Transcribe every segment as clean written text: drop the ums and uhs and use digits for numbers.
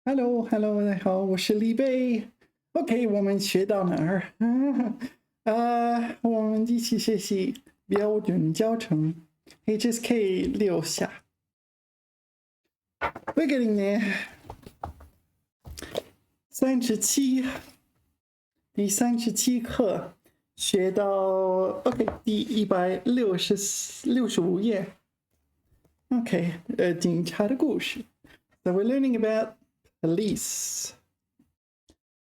Hello，大家好，我是李贝。OK，我们学到哪儿？我们一起学习标准教程 HSK 6下。We're getting there。第37课学到 OK 第165页。OK，警察的故事。So we're learning about police.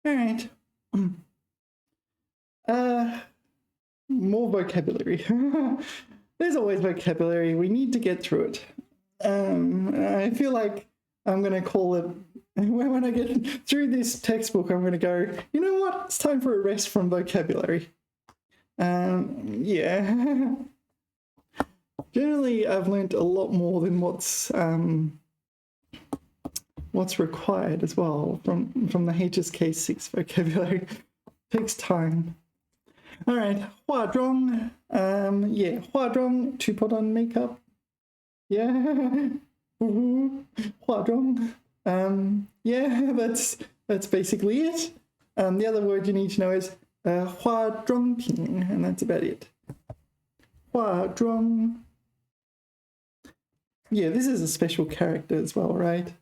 All right. More vocabulary. There's always vocabulary. We need to get through it. I feel like I'm going to call it, when I get through this textbook, I'm going to go, you know what? It's time for a rest from vocabulary. Yeah. Generally, I've learnt a lot more than what's required as well from the HSK6 vocabulary. Takes time. All right, 化妆, yeah, 化妆 to put on makeup. Yeah, 化妆. Yeah, that's basically it. The other word you need to know is 化妆品, and that's about it. 化妆. Yeah, this is a special character as well, right?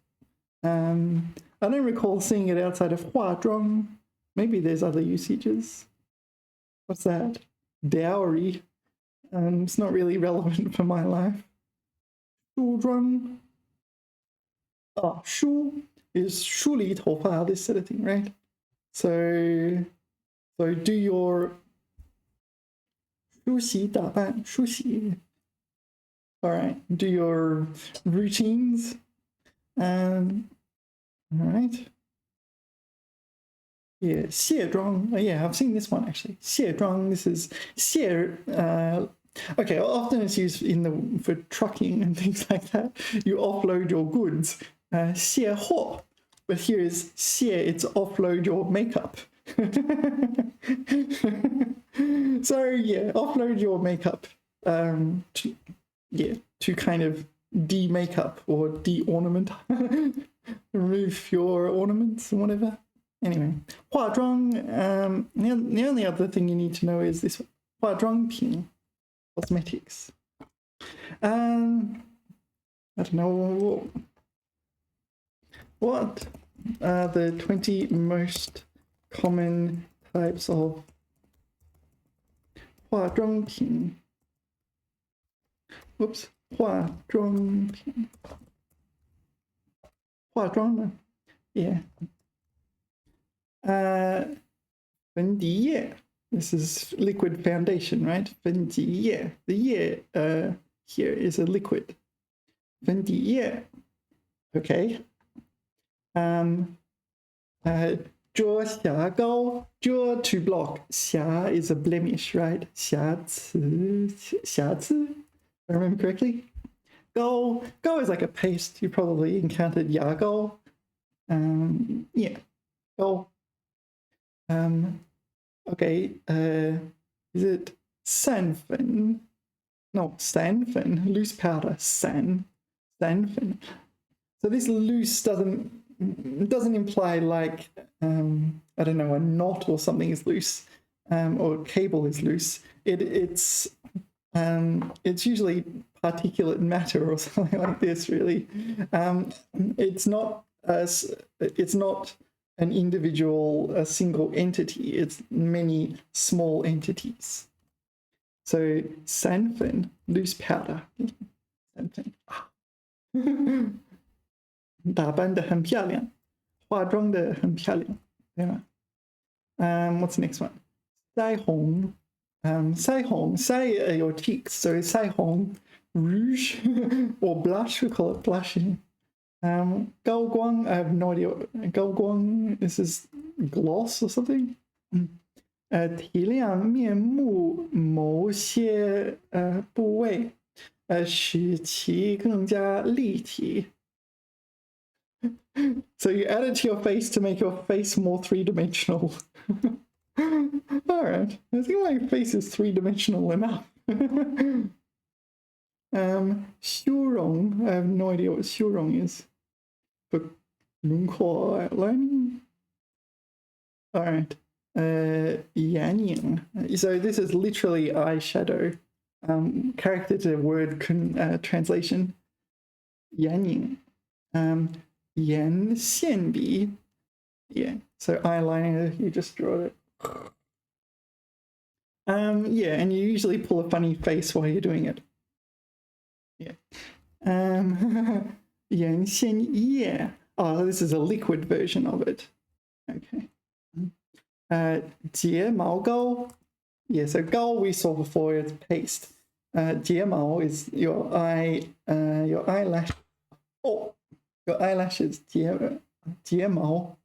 I don't recall seeing it outside of 化妆. Maybe there's other usages. What's that? Dowry. It's not really relevant for my life. 梳妆. Oh, 梳 is 梳理头发, this sort of thing, right? So do your 梳洗打扮, 梳洗. All right, do your routines. All right. Yeah, 卸妆. Yeah, I've seen this one actually. 卸妆. This is 卸. Okay, often it's used for trucking and things like that. You offload your goods. 卸货. But here is 卸. It's offload your makeup. So yeah, offload your makeup. To kind of de-makeup or de-ornament. Remove your ornaments and whatever. Anyway, 化妆, the only other thing you need to know is this 化妆品, cosmetics. I don't know, what are the 20 most common types of 化妆品? Whoops, 化妆品. 化妆呢? Yeah. 粉底液. This is liquid foundation, right? 粉底液. The 液 here is a liquid. 粉底液. Okay. 遮瑕膏. 遮 to block. 瑕 is a blemish, right? 瑕疵. 瑕疵. If I remember correctly. 膏 is like a paste. You probably encountered 牙膏. Yeah. 膏. Okay, is it 散粉? No, 散粉, loose powder, 散粉. So this loose doesn't imply like, I don't know, a knot or something is loose, or a cable is loose. It's usually particulate matter or something like this, really. It's not an individual, a single entity. It's many small entities. So 散粉, loose powder. 散粉. 打扮得很漂亮. 化妆得很漂亮. 对吗? What's the next one? 腮红. 腮红, 腮 your cheeks. So 腮红, rouge or blush, we call it blushing. 高光, I have no idea. 高光, this is gloss or something. 提亮面目某些部位，使其更加立体。So you add it to your face to make your face more three-dimensional. All right, I think my face is three-dimensional enough. 修容, I have no idea what 修容 is. 轮廓 learning. All right. Yanning. So this is literally eyeshadow. Character to word translation. Yanning. Yan xianbi. Yeah. So eyeliner, you just draw it. Yeah, and you usually pull a funny face while you're doing it. Yeah. Yan xian yeah. Oh, this is a liquid version of it. Okay. 睫毛膏. Yeah, so 膏 we saw before, it's paste. 睫毛 is your eyelash. Oh, your eyelashes. 睫毛.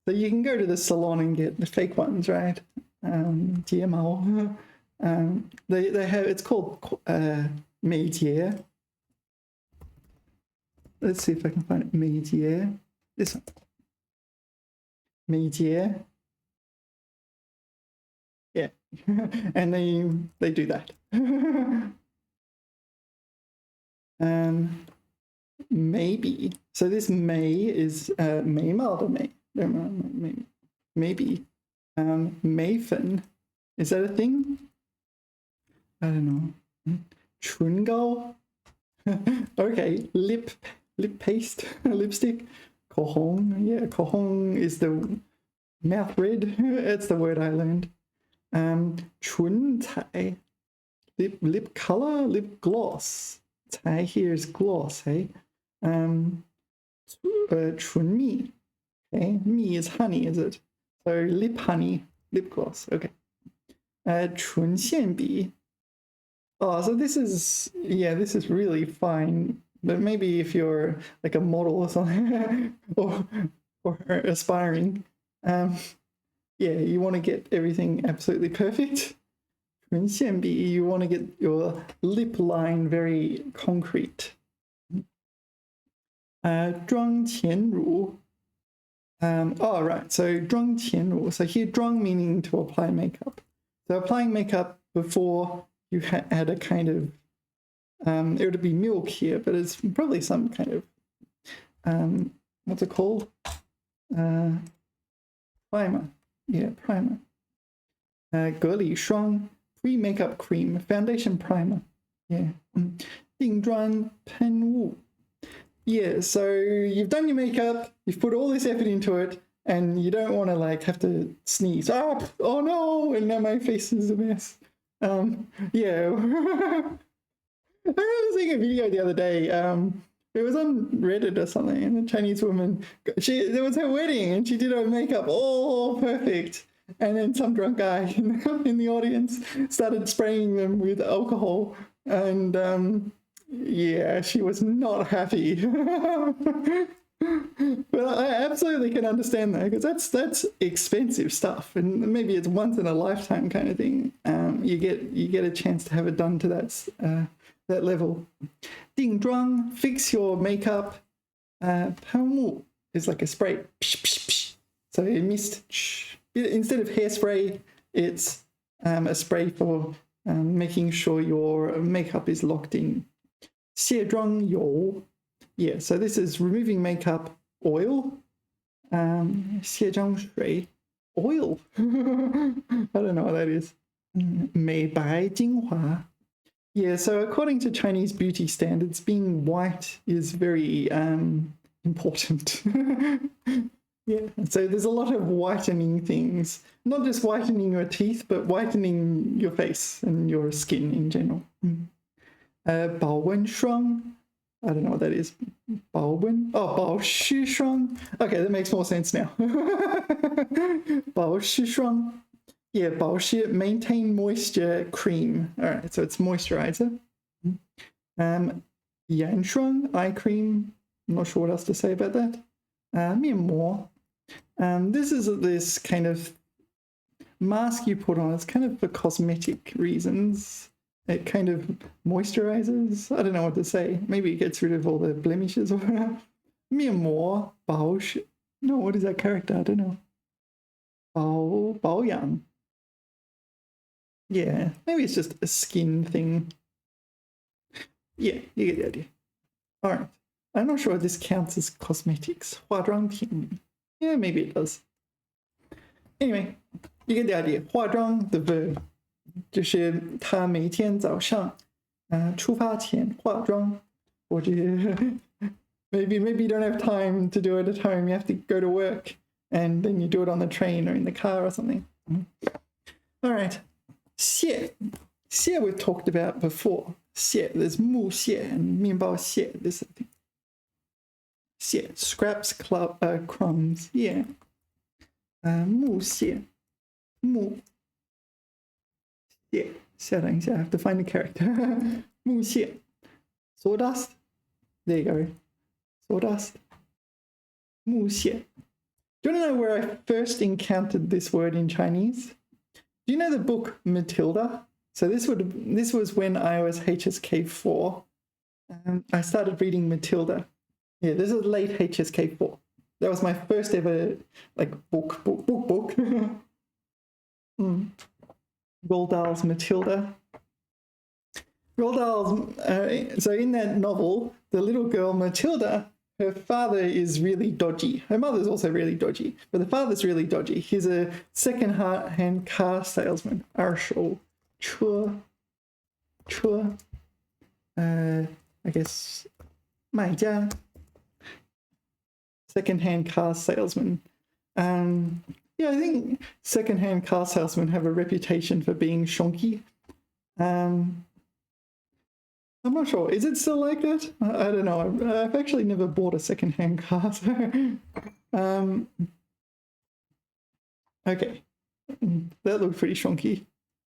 So you can go to the salon and get the fake ones, right? 睫毛. They have, it's called 美睫. Let's see if I can find it. 美睫. This one. 美睫. Yeah. And they do that. Maybe. So this may is 眉毛的眉. Maybe. Mayfen. Is that a thing? I don't know. 唇膏. Okay. Lip paste. Lipstick. 口红. Yeah, 口红 is the mouth red. That's the word I learned. 唇彩. Lip color. Lip gloss. 彩 here is gloss, hey? 唇蜜. Okay, 蜜 is honey, is it? So lip honey, lip gloss. Okay. 唇线笔. Oh, so this is, yeah, this is really fine. But maybe if you're like a model or something, or aspiring, yeah, you want to get everything absolutely perfect. 唇线笔, you want to get your lip line very concrete. 妆前乳. Oh, right. So 妆前乳. So here, 妆 meaning to apply makeup. So applying makeup before you had a kind of, it would be milk here, but it's probably some kind of, what's it called? Primer. Yeah, primer. 隔离霜, pre-makeup cream, foundation primer. Yeah. 定妆喷雾. Yeah, so you've done your makeup, you've put all this effort into it, and you don't want to like have to sneeze. Oh no, and now my face is a mess. Yeah. I remember seeing a video the other day. It was on Reddit or something, and a Chinese woman, it was her wedding, and she did her makeup all perfect. And then some drunk guy in the audience started spraying them with alcohol, and yeah, she was not happy. But I absolutely can understand that, because that's expensive stuff, and maybe it's once in a lifetime kind of thing. You get a chance to have it done to that level. 定妆, fix your makeup. 喷雾 is like a spray. So a mist. Instead of hairspray, it's a spray for making sure your makeup is locked in. 卸妆油. Yeah, so this is removing makeup oil. 卸妆水 oil. I don't know what that is. 美白精华. Yeah, so according to Chinese beauty standards, being white is very important. Yeah, so there's a lot of whitening things. Not just whitening your teeth, but whitening your face and your skin in general. 保温霜. I don't know what that is. 保温? Oh, 保湿霜. Okay, that makes more sense now. 保湿霜. Yeah, 保湿, maintain moisture cream. All right, so it's moisturizer. 眼霜, eye cream. I'm not sure what else to say about that. 面膜. This is this kind of mask you put on. It's kind of for cosmetic reasons. It kind of moisturizes. I don't know what to say. Maybe it gets rid of all the blemishes or whatever. 面膜, 保湿. No, what is that character? I don't know. 保养. Yeah, maybe it's just a skin thing. Yeah, you get the idea. All right. I'm not sure if this counts as cosmetics. 化妆品. Yeah, maybe it does. Anyway, you get the idea. 化妆 the verb 就是他每天早上出发前化妆，或者 maybe you don't have time to do it at home. You have to go to work, and then you do it on the train or in the car or something. All right, 蟹 we've talked about before. 蟹 there's 木蟹 and 面包蟹. This thing. 蟹 scraps, crumbs. Yeah. 木蟹 木蟹 等一下 I have to find the character. 木蟹 sawdust. There you go. Sawdust. 木蟹. Do you want to know where I first encountered this word in Chinese? Do you know the book Matilda? So this was when I was HSK4. I started reading Matilda. Yeah, this is late HSK4. That was my first ever like book. Roald Dahl's Matilda. Roald Dahl's, so in that novel, the little girl Matilda, her father is really dodgy. Her mother's also really dodgy, but the father's really dodgy. He's a second-hand car salesman. 二手车 I guess 卖家 second-hand car salesman. Yeah, I think second-hand car salesmen have a reputation for being shonky. I'm not sure. Is it still like that? I don't know. I've actually never bought a second-hand car. So, okay, that looked pretty shonky.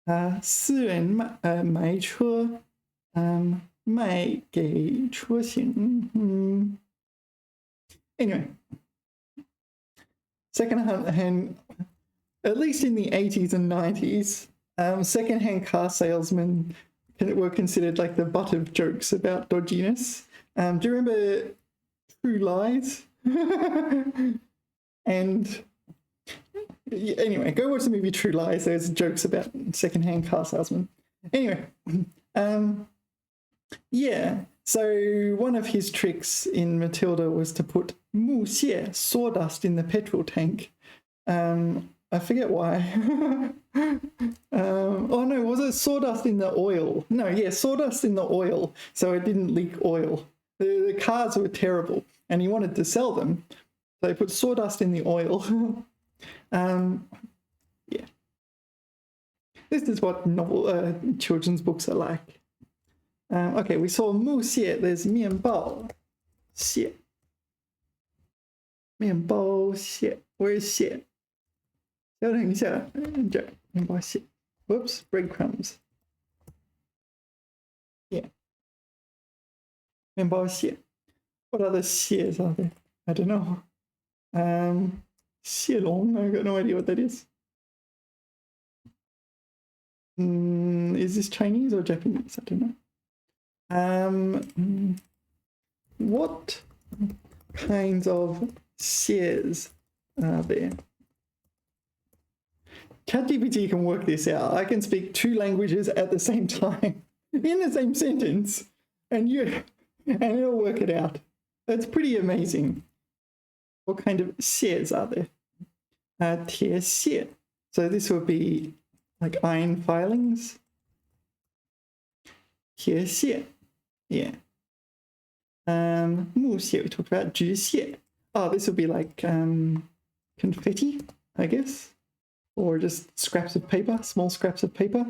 私人买车卖给车型. Anyway, second-hand, at least in the 80s and 90s, second-hand car salesmen were considered like the butt of jokes about dodginess. Do you remember True Lies? And anyway, go watch the movie True Lies. There's jokes about second-hand car salesmen. Anyway, yeah. So one of his tricks in Matilda was to put 木屑 sawdust in the petrol tank. I forget why. Oh no, was it sawdust in the oil? No, yeah, sawdust in the oil, so it didn't leak oil. The cars were terrible, and he wanted to sell them, so he put sawdust in the oil. Yeah. This is what children's books are like. Okay, we saw 木屑, there's 面包屑. 面包屑, where is 屑? 等一下, 面包屑. Whoops, breadcrumbs. Yeah. 面包屑. What other 屑 are there? I don't know. 蟹龙, I got no idea what that is. Is this Chinese or Japanese? I don't know. What kinds of 蟹 are there? ChatGPT can work this out. I can speak 2 languages at the same time in the same sentence, and it'll work it out. That's pretty amazing. What kind of 蟹 are there? 铁屑. So this would be like iron filings. 铁屑. Yeah. 木屑 we talked about. 纸屑. Oh, this would be like confetti, I guess. Or just scraps of paper, small scraps of paper.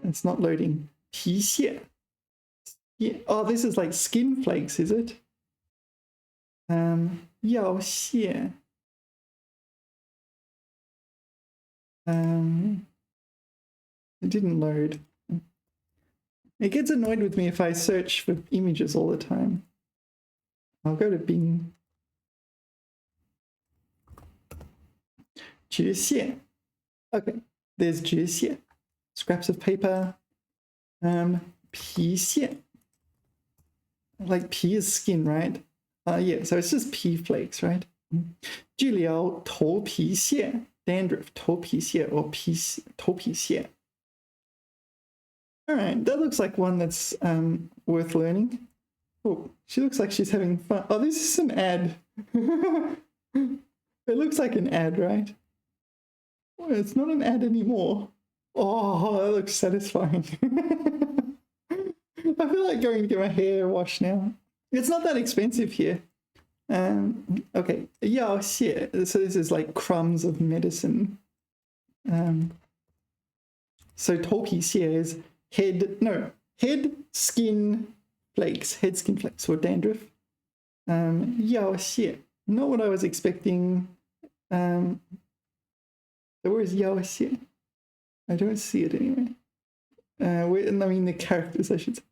It's not loading. 皮屑. Yeah. Oh, this is like skin flakes, is it? 药屑. It didn't load. It gets annoyed with me if I search for images all the time. I'll go to Bing. 纸屑. Okay, there's 纸屑. Scraps of paper. 皮屑. Like pea is skin, right? Yeah, so it's just pea flakes, right? 治疗头皮屑 dandruff, 头皮屑 or 头皮屑. All right, that looks like one that's worth learning. Oh, she looks like she's having fun. Oh, this is an ad. It looks like an ad, right? Well, it's not an ad anymore. Oh, that looks satisfying. I feel like going to get my hair washed now. It's not that expensive here. Okay, yeah, shit. So this is like crumbs of medicine. So talkie share is head skin flakes, or dandruff. Yeah, shit. Not what I was expecting. So where's yao xie? I don't see it anyway. I mean the characters, I should say.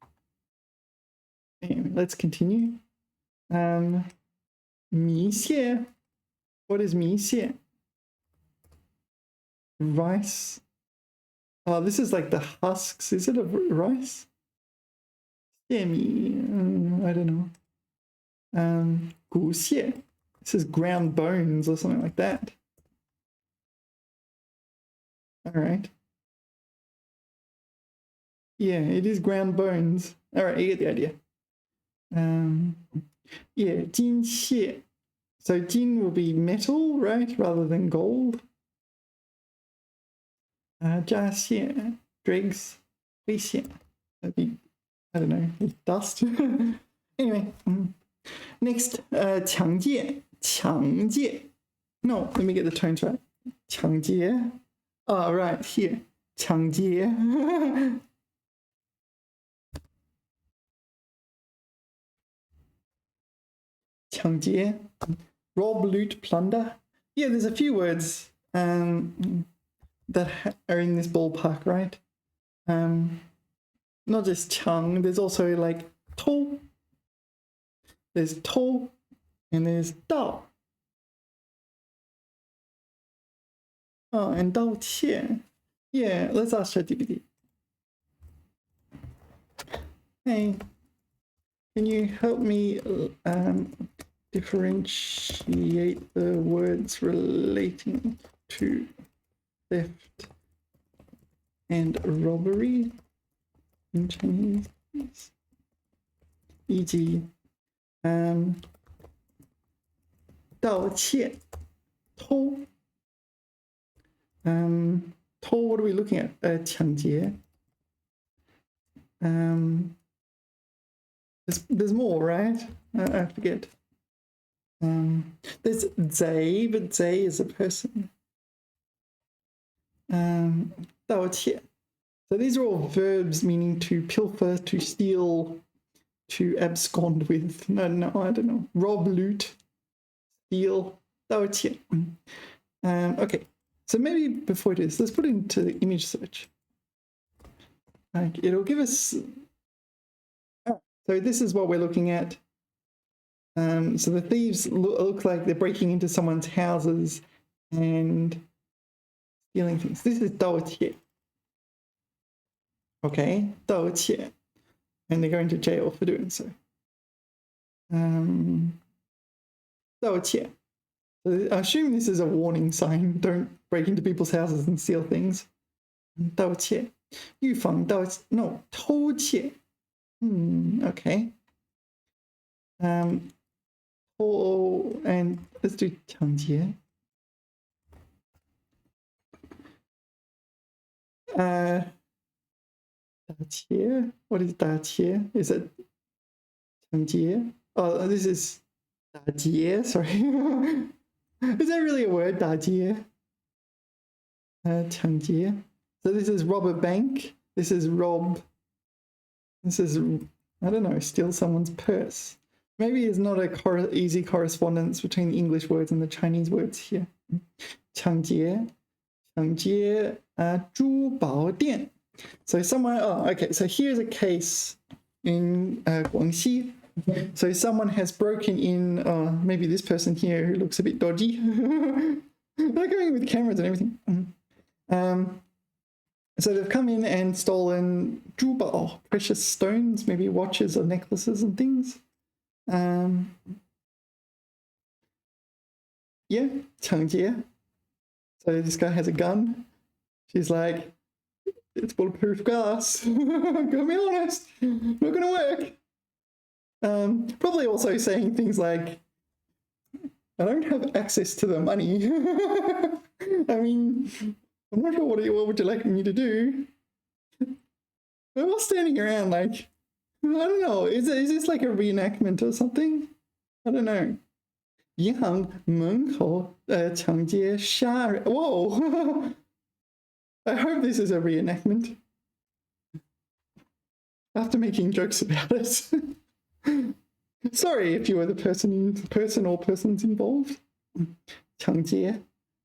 Anyway, let's continue. Mi xie. What is mi xie? Rice. Oh, this is like the husks. Is it a rice? Xie I don't know. Gu xie. This is ground bones or something like that. All right. Yeah, it is ground bones. All right, you get the idea. Yeah, jin xie. So jin will be metal, right, rather than gold. Jia xie, dregs, hui xie. That'd be, I don't know, dust. Anyway, next, 抢劫, 抢劫. No, let me get the tones right. 抢劫. Oh, right, here. 抢劫. Changjie, rob, loot, plunder. Yeah, there's a few words that are in this ballpark, right? Not just chang, there's also like to. There's to, and there's dao. Oh, and dao qie. Yeah, let's ask ChatGPT. Hey, can you help me differentiate the words relating to theft and robbery in Chinese? E.g. 盗窃, 偷. 偷, what are we looking at? 抢劫. There's more, right? I forget. There's zai, but zai is a person. 盗窃. So these are all verbs meaning to pilfer, to steal, to abscond with. No, I don't know. Rob, loot, steal, 盗窃. Okay, so maybe before it is, let's put it into the image search. Like it'll give us. So this is what we're looking at. So the thieves look like they're breaking into someone's houses and stealing things. This is 盗窃. Okay, 盗窃. And they're going to jail for doing so. 盗窃. So I assume this is a warning sign. Don't break into people's houses and steal things. 盗窃. 预防盗窃. No, 偷窃. Okay. And let's do 抢劫. What is 打劫? Is it 抢劫? Oh, this is 打劫. Sorry. Is that really a word? 打劫. 抢劫. So this is rob a bank. This is rob. This is, I don't know, steal someone's purse. Maybe it's not a easy correspondence between the English words and the Chinese words here. 抢劫. 抢劫, 珠宝店. So somewhere, okay, so here's a case in Guangxi. So someone has broken in, maybe this person here who looks a bit dodgy. They're going with cameras and everything. So they've come in and stolen 珠宝, precious stones, maybe watches or necklaces and things. Yeah, 抢劫. So this guy has a gun. She's like, it's bulletproof glass. Gotta be honest, not gonna work. Probably also saying things like, I don't have access to the money. I mean, I'm not sure what would you like me to do? We're all standing around like, I don't know, is this like a reenactment or something? I don't know. 银行门口抢劫杀人. Whoa! I hope this is a reenactment. After making jokes about it. Sorry if you were the person or persons involved. 抢劫.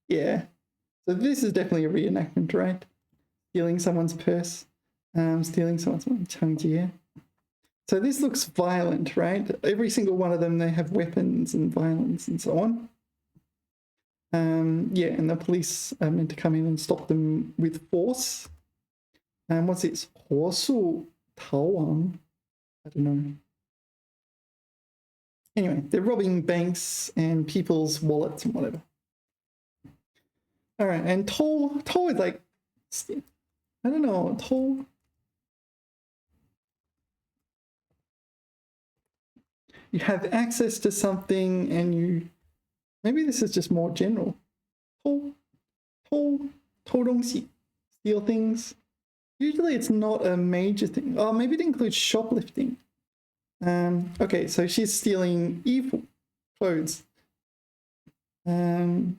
Yeah. So this is definitely a reenactment, right? Stealing someone's purse. Stealing someone's money. 抢劫. So this looks violent, right? Every single one of them, they have weapons and violence and so on. Yeah, and the police are meant to come in and stop them with force. What's this? 火速逃亡. I don't know. Anyway, they're robbing banks and people's wallets and whatever. All right, and toll is like, I don't know, toll. You have access to something and you, maybe this is just more general. 偷东西, steal things. Usually it's not a major thing. Oh, maybe it includes shoplifting. Okay, so she's stealing evil clothes. I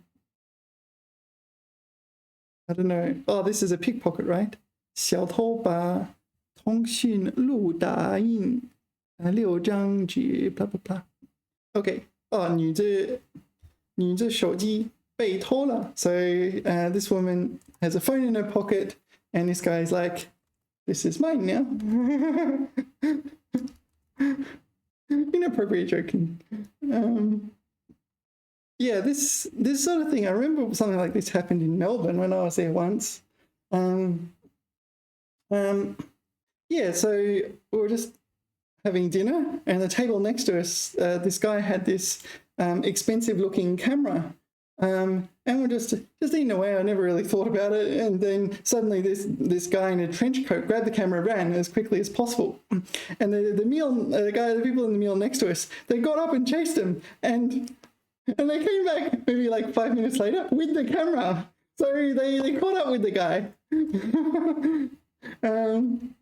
don't know. Oh, this is a pickpocket, right? 小偷把通讯录打印6张纸 blah blah blah. Okay. Oh, 你这手机被偷了. So this woman has a phone in her pocket and this guy's like, this is mine now. Inappropriate joking. Yeah, this sort of thing, I remember something like this happened in Melbourne when I was there once. Yeah, so we were just having dinner and the table next to us, this guy had this expensive looking camera. And we're just eating away. I never really thought about it. And then suddenly this guy in a trench coat grabbed the camera, ran as quickly as possible. And the people in the meal next to us, they got up and chased him. And they came back maybe like 5 minutes later with the camera. So they caught up with the guy. I'm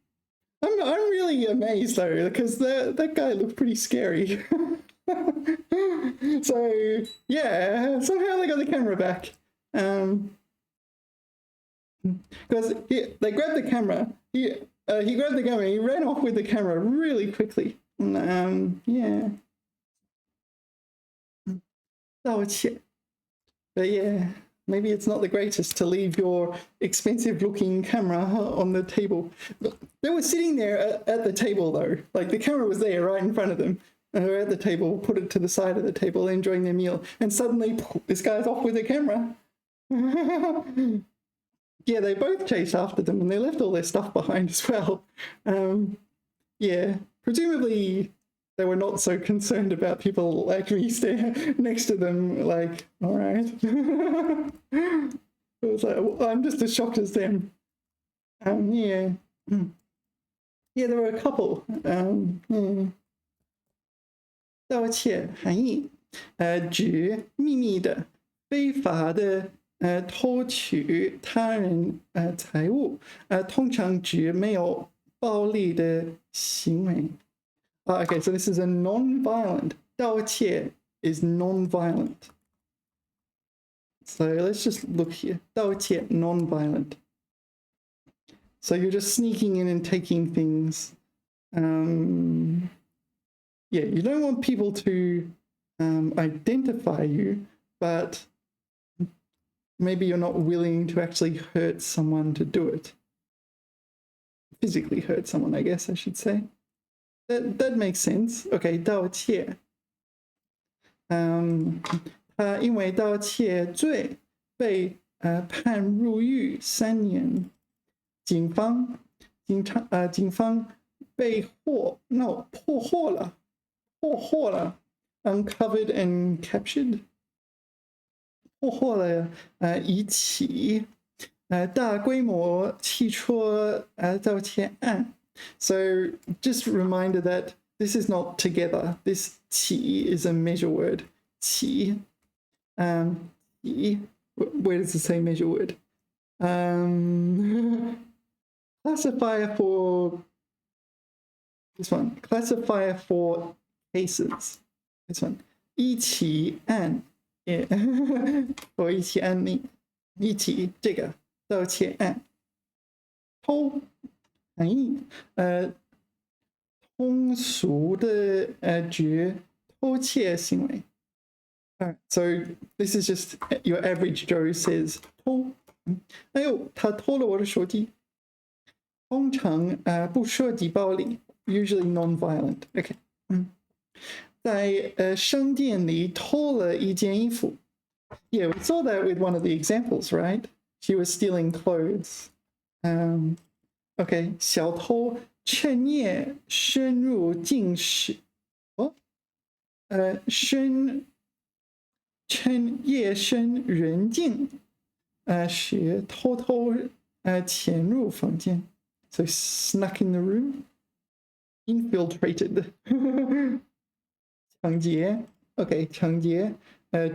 really amazed though, because that guy looked pretty scary. So yeah, somehow they got the camera back. Because they grabbed the camera. He grabbed the camera. He ran off with the camera really quickly. Yeah. Oh shit. But yeah, maybe it's not the greatest to leave your expensive looking camera on the table. They were sitting there at the table though. Like the camera was there right in front of them. And they were at the table, put it to the side of the table, enjoying their meal. And suddenly, this guy's off with the camera. Yeah, they both chased after them and they left all their stuff behind as well. Yeah, presumably they were not so concerned about people like me standing next to them, like, all right. It was like, well, I'm just as shocked as them. Yeah. Yeah, there were a couple. Yeah. 盗窃含义，指秘密的、非法的偷取他人财物，通常指没有暴力的行为。Okay, so this is a non-violent. 盗窃 is non-violent. So let's just look here. 盗窃 non-violent. So you're just sneaking in and taking things. Yeah, you don't want people to identify you, but maybe you're not willing to actually hurt someone to do it. Physically hurt someone, I guess I should say. That makes sense. Okay, 盗窃。他因为盗窃罪被判入狱3年。警方破获了 uncovered and captured 破获了一起大规模汽车盗窃案. So just a reminder that this is not together. This 起 is a measure word. 起. 起. Where does it say measure word? Classifier for this one. Classifier for cases. This one. 一起按. Yeah. 我一起按你. 一起这个道歉案。偷含义通俗的觉偷窃行为。Alright, so this is just your average Joe says 偷。哎呦，他偷了我的手机。通常不涉及暴力 ，usually non-violent. OK， 在商店里偷了一件衣服。Yeah, we saw that with one of the examples, right? She was stealing clothes. Okay, 小偷趁夜深入进室。趁夜深人静时偷偷潜入房间。So snuck in the room, infiltrated. 抢劫 ，OK， 抢劫。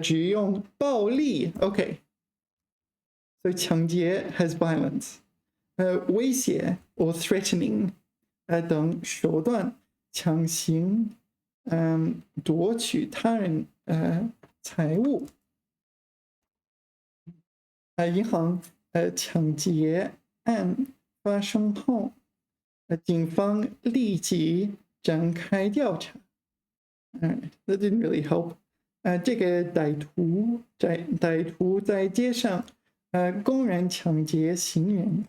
只用暴力 ，OK， 所以抢劫 has violence， 威胁 or threatening， 等手段强行夺取他人财物，银行抢劫案发生后，警方立即展开调查。That didn't really help. 这个歹徒在街上公然抢劫行人。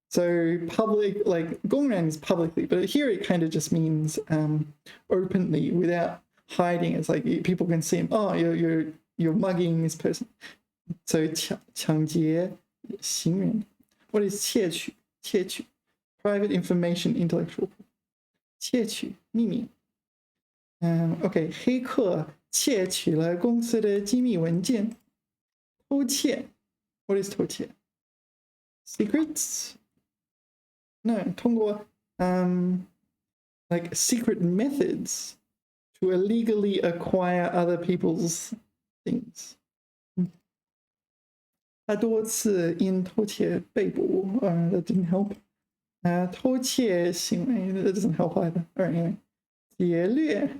So public, like 公然 is publicly, but here it kind of just means openly without hiding. It's like people can see him. Oh, you're mugging this person. So 抢劫行人。What is 窃取 private information, intellectual. 窃取秘密。OK， 黑客窃取了公司的机密文件。偷窃 ，What is 偷窃 ？Secrets？ No， 通过like secret methods to illegally acquire other people's things。他多次因偷窃被捕。That didn't help。偷窃行为 that doesn't help either. Alright, anyway. 劫掠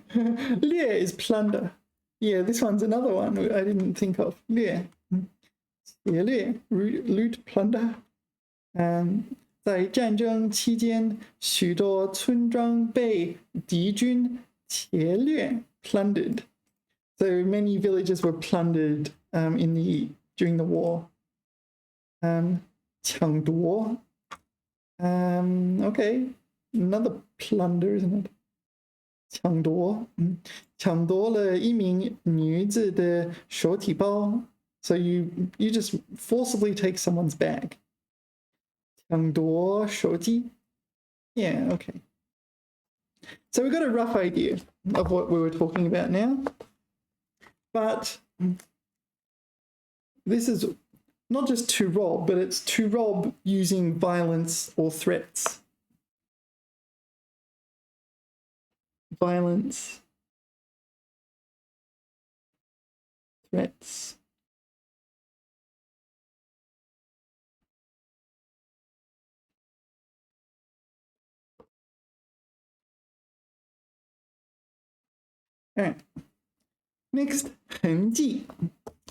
掠 is plunder. Yeah, this one's another one I didn't think of. 掠劫掠 loot, plunder. 在战争期间，许多村庄被敌军劫掠 plundered. So many villages were plundered during the war. 抢夺 okay, another plunder, isn't it? 抢夺了一名女子的手提包。So you just forcibly take someone's bag. 抢夺手机。Yeah, okay. So we got a rough idea of what we were talking about now. But this is not just to rob, but it's to rob using violence or threats. Violence, threats. All right. Next, 痕迹.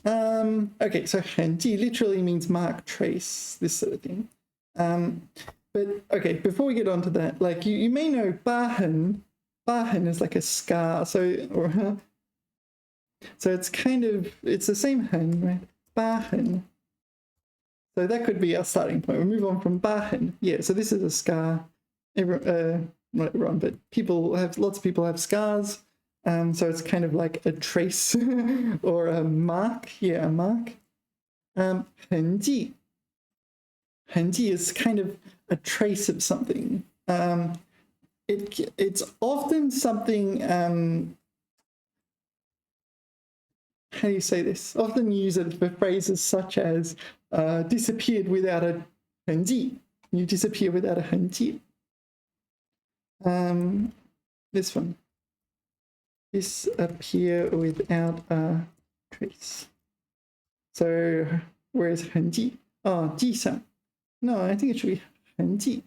Okay, so 痕迹 literally means mark, trace, this sort of thing. But okay, before we get on to that, like you may know 疤痕 is like a scar, so it's kind of, it's the same 痕, right? 疤痕. So that could be our starting point. We'll move on from 疤痕. Yeah, so this is a scar. Not everyone, but lots of people have scars. So it's kind of like a trace or a mark. Yeah, a mark. 痕迹. 痕迹 is kind of a trace of something. It's often something, how do you say this? Often use it for phrases such as disappeared without a 痕迹. You disappear without a 痕迹. This one. disappear without a trace. So where is 痕迹? Oh, 迹象. No, I think it should be 痕迹.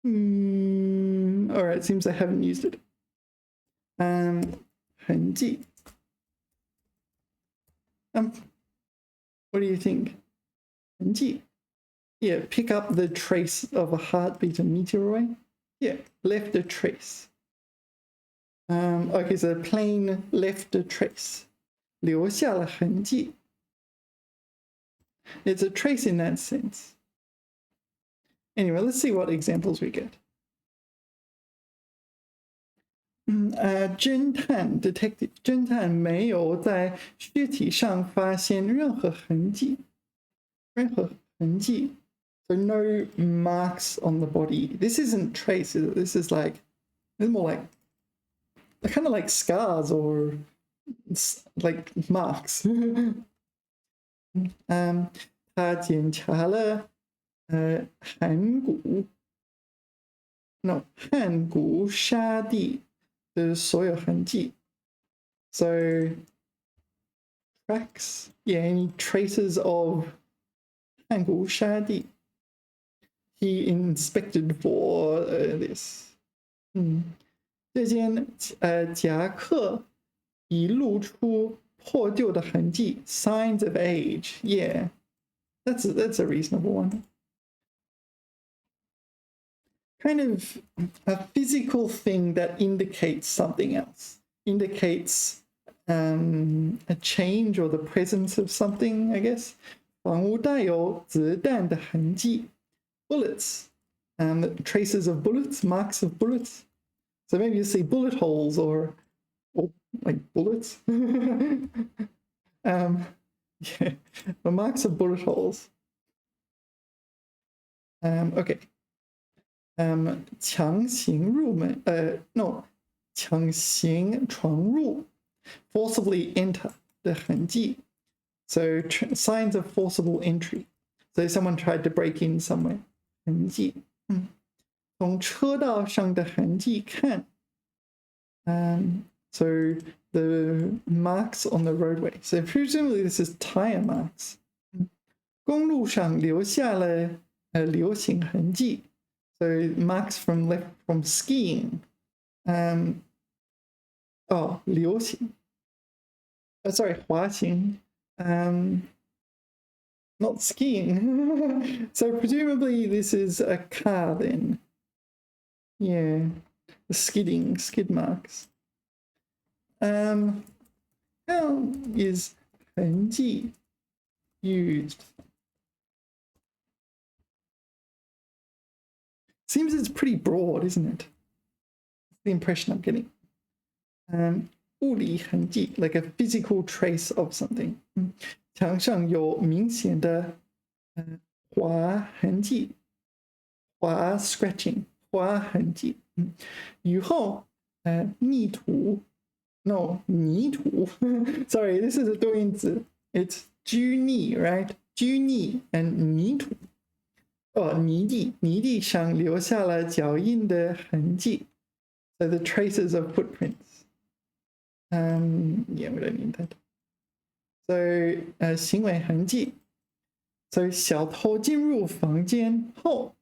All right, seems I haven't used it. 痕迹. What do you think? 痕迹. Yeah, pick up the trace of a heartbeat a meteor away. Yeah, left a trace. Okay, so the plane left a trace. 留下了痕迹. It's a trace in that sense. Anyway, let's see what examples we get. 侦探 detective 侦探没有在尸体上发现任何痕迹。So no marks on the body. This isn't trace, is it? This is more like kind of like scars or like marks. 他检查了汉骨沙地的所有痕迹。So tracks, yeah, any traces of 汉骨沙地. He inspected for this. 这件夹克已露出破旧的痕迹 signs of age. Yeah, that's a reasonable one. Kind of a physical thing that indicates something else. Indicates a change or the presence of something, I guess. 房屋带有子弹的痕迹 bullets, traces of bullets, marks of bullets. So maybe you see bullet holes or like bullets. Yeah, the marks of bullet holes. Okay. 强行入门 no 强行闯入 forcibly enter 的痕迹 so signs of forcible entry, so someone tried to break in somewhere 痕迹从车道上的痕迹看 so the marks on the roadway, so presumably this is tire marks 公路上留下了流行痕迹 so marks from skiing. 流行 sorry 滑行 not skiing. So presumably this is a car then. Yeah, the skid marks. How is 痕迹 used? Seems it's pretty broad, isn't it? That's the impression I'm getting. 物理痕迹 like a physical trace of something. 墙上有明显的划痕迹 划 scratching 划痕迹 雨后泥土 no 泥土 sorry, this is a 多音字 it's 拘泥 right 拘泥 and 泥土泥地上留下了脚印的痕迹 so the traces of footprints. Yeah, we don't need that. So 行为痕迹 so 小偷进入房间后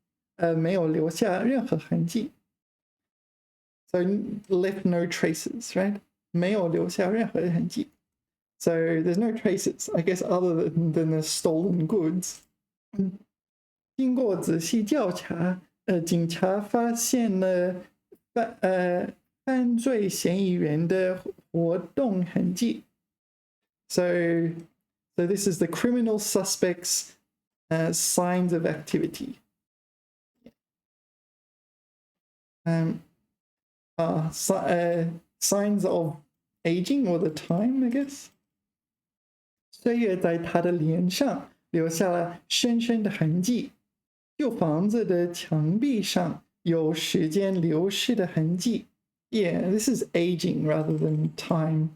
没有留下任何痕迹 so left no traces, right? 没有留下任何痕迹 so there's no traces, I guess, other than the stolen goods. 经过仔细调查警察发现了犯罪嫌疑人的活动痕迹 so this is the criminal suspect's signs of activity. Signs of aging or the time, I guess. 岁月在他的脸上留下了深深的痕迹，旧房子的墙壁上有时间流逝的痕迹。Yeah, this is aging rather than time.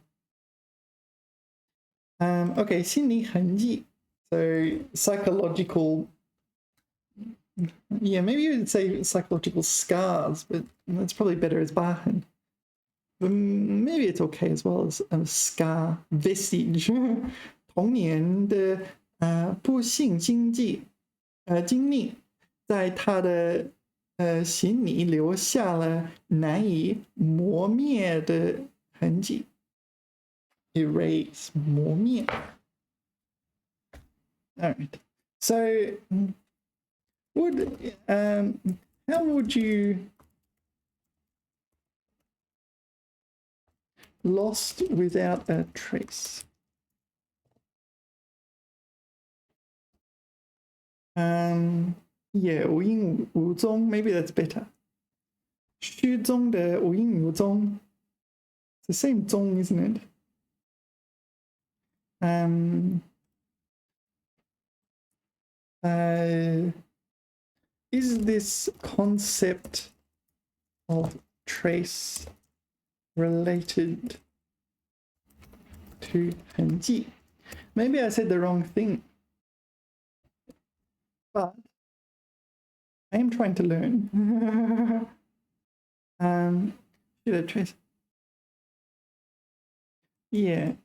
Okay, 心理痕迹. So psychological. Yeah, maybe you would say psychological scars, but that's probably better as Bahan. maybe it's okay as well as scar vestige 童年的不幸经历，在他的心里留下了难以磨灭的痕迹。Erase 磨灭。All right. So, how would you lost without a trace? Yeah, 无影无踪, maybe that's better. 失踪的无影无踪. It's the same 踪, isn't it? Is this concept of trace related to 痕迹? Maybe I said the wrong thing, but I am trying to learn. Should I trace? Yeah.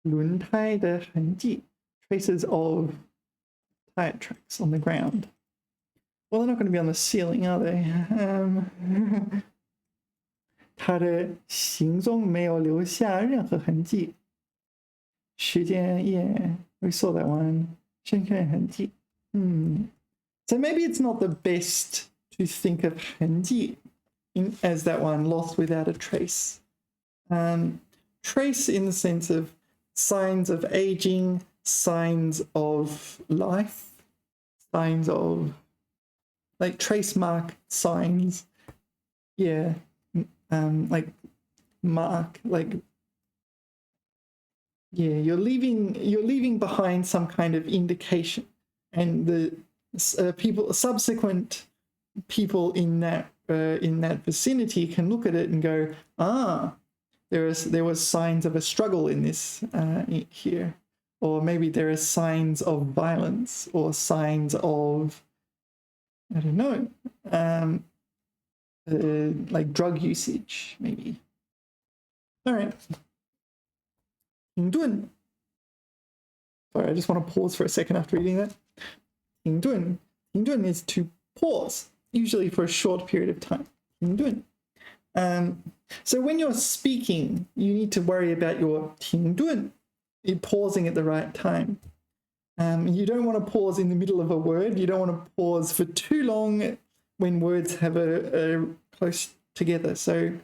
轮胎的痕迹, traces of tire tracks on the ground. Well, they're not going to be on the ceiling, are they? 它的行踪没有留下任何痕迹。时间 yeah, we saw that one. 深刻痕迹. So maybe it's not the best to think of 痕迹 as that one, lost without a trace. Trace in the sense of signs of aging, signs of life, signs of like trace mark signs. Yeah. Like mark, like yeah, you're leaving behind some kind of indication, and the subsequent people in that vicinity can look at it and go, there was signs of a struggle in this here, or maybe there are signs of violence or signs of, I don't know, like drug usage, maybe. All right. 停顿. Sorry, I just want to pause for a second after reading that. 停顿. 停顿 is to pause, usually for a short period of time. 停顿. So when you're speaking, you need to worry about your 停顿, pausing at the right time. You don't want to pause in the middle of a word. You don't want to pause for too long when words have a close together. So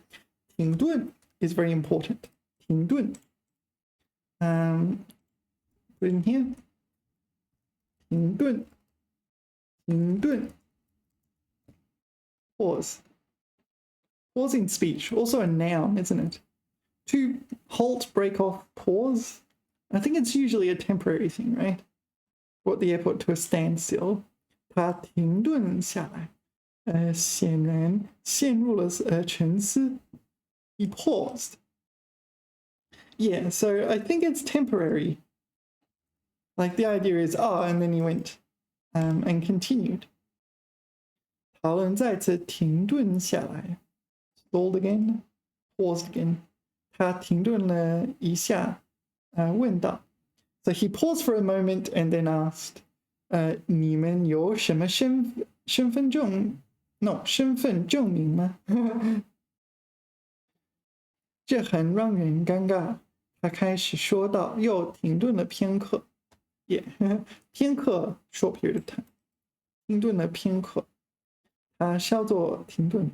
停顿 is very important. 停顿. Put it in here. 停顿. 停顿. Pause. Pause in speech, also a noun, isn't it? To halt, break off, pause. I think it's usually a temporary thing, right? Brought the airport to a standstill. 他停顿下来，显然陷入了沉思。He paused. Yeah, so I think it's temporary. Like the idea is, and then he went and continued. 讨论再次停顿下来。Stalled again, paused again. 他停顿了一下，问道。So he paused for a moment and then asked, 你们有什么身份证明吗？这很让人尴尬。他开始说道，又停顿了片刻。Yeah, 片刻 short period of time. 停顿了片刻。他稍作停顿。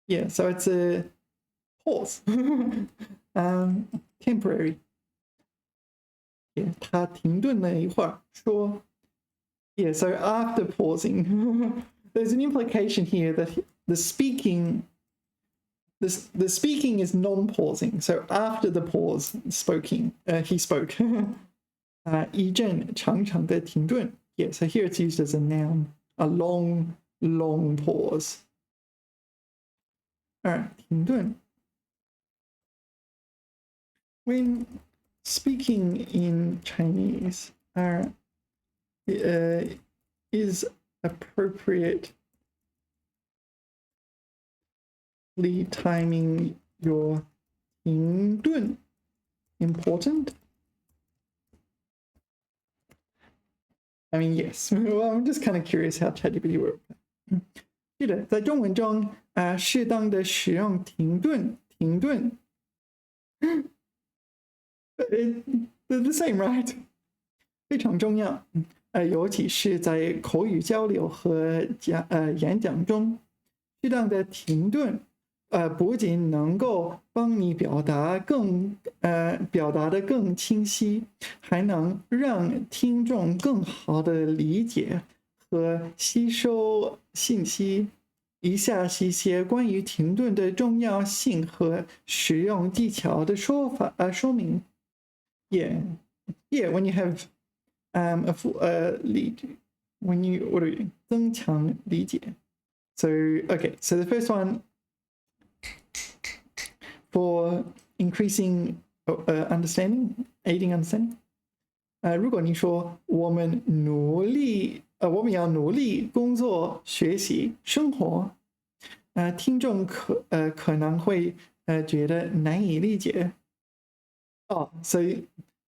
Yeah, so it's a pause. Temporary. Yeah, 他停顿了一会儿，说 Yeah, so after pausing, there's an implication here that the speaking is non-pausing. So after the pause, he spoke. 一阵长长的停顿. Yeah, so here it's used as a noun, a long pause. All right, 停顿. When speaking in Chinese, is appropriately timing your 停顿 important? I mean, yes. Well, I'm just kind of curious how ChatGPT works. 是的，在中文中，适当的使用停顿 the same, right? 非常重要。尤其是在口语交流和演讲中，适当的停顿，不仅能够帮你表达得更清晰，还能让听众更好的理解和吸收信息。以下是一些关于停顿的重要性和使用技巧的说明。Yeah, when you have when you what are you 增强理解。So okay, so the first one for increasing understanding, aiding understanding. 如果你说我们要努力工作、学习、生活，听众可能会觉得难以理解。So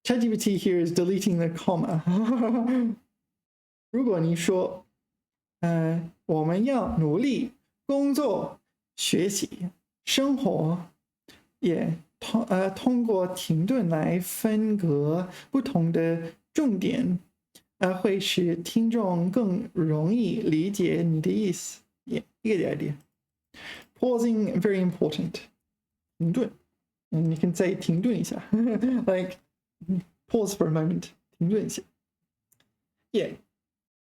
ChatGPT here is deleting the comma. 如果你说，我们要努力工作、学习、生活，也通过停顿来分隔不同的重点，会使听众更容易理解你的意思。Yeah, you get the idea. Pausing, very important. 停顿。And you can say 停顿一下 like pause for a moment 停顿一下 Yeah,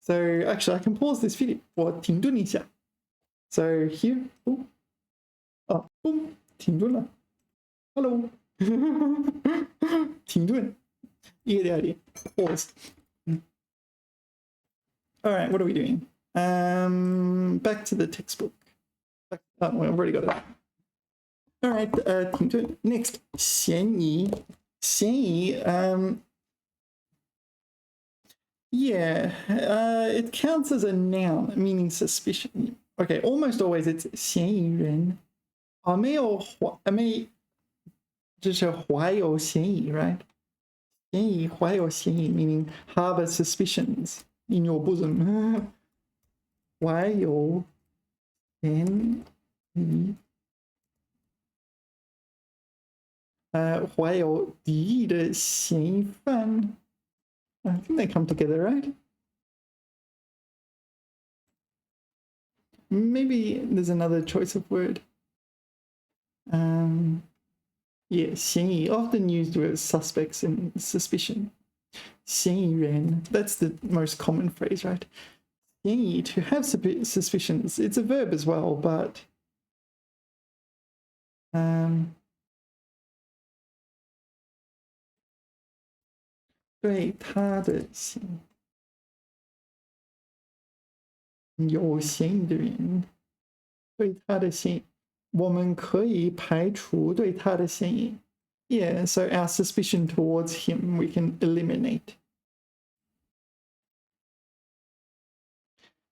so actually I can pause this video 我停顿一下 So here 停顿了 Hello 停顿 You get the idea Pause Alright, what are we doing? Back to the textbook I've already got it All right, next, 嫌疑 yeah, it counts as a noun, meaning suspicion. Okay, almost always it's 嫌疑人没有就是怀有嫌疑 right? 怀有嫌疑 meaning harbor suspicions in your bosom. 怀有嫌疑怀有敌意的嫌疑犯 I think they come together, right? Maybe there's another choice of word. Yeah, 嫌疑 often used with suspects and suspicion. 嫌疑人 that's the most common phrase, right? 嫌疑 to have suspicions. It's a verb as well, but对他的嫌有嫌疑的人，对他的嫌疑，我们可以排除对他的嫌疑。Yeah, so our suspicion towards him we can eliminate.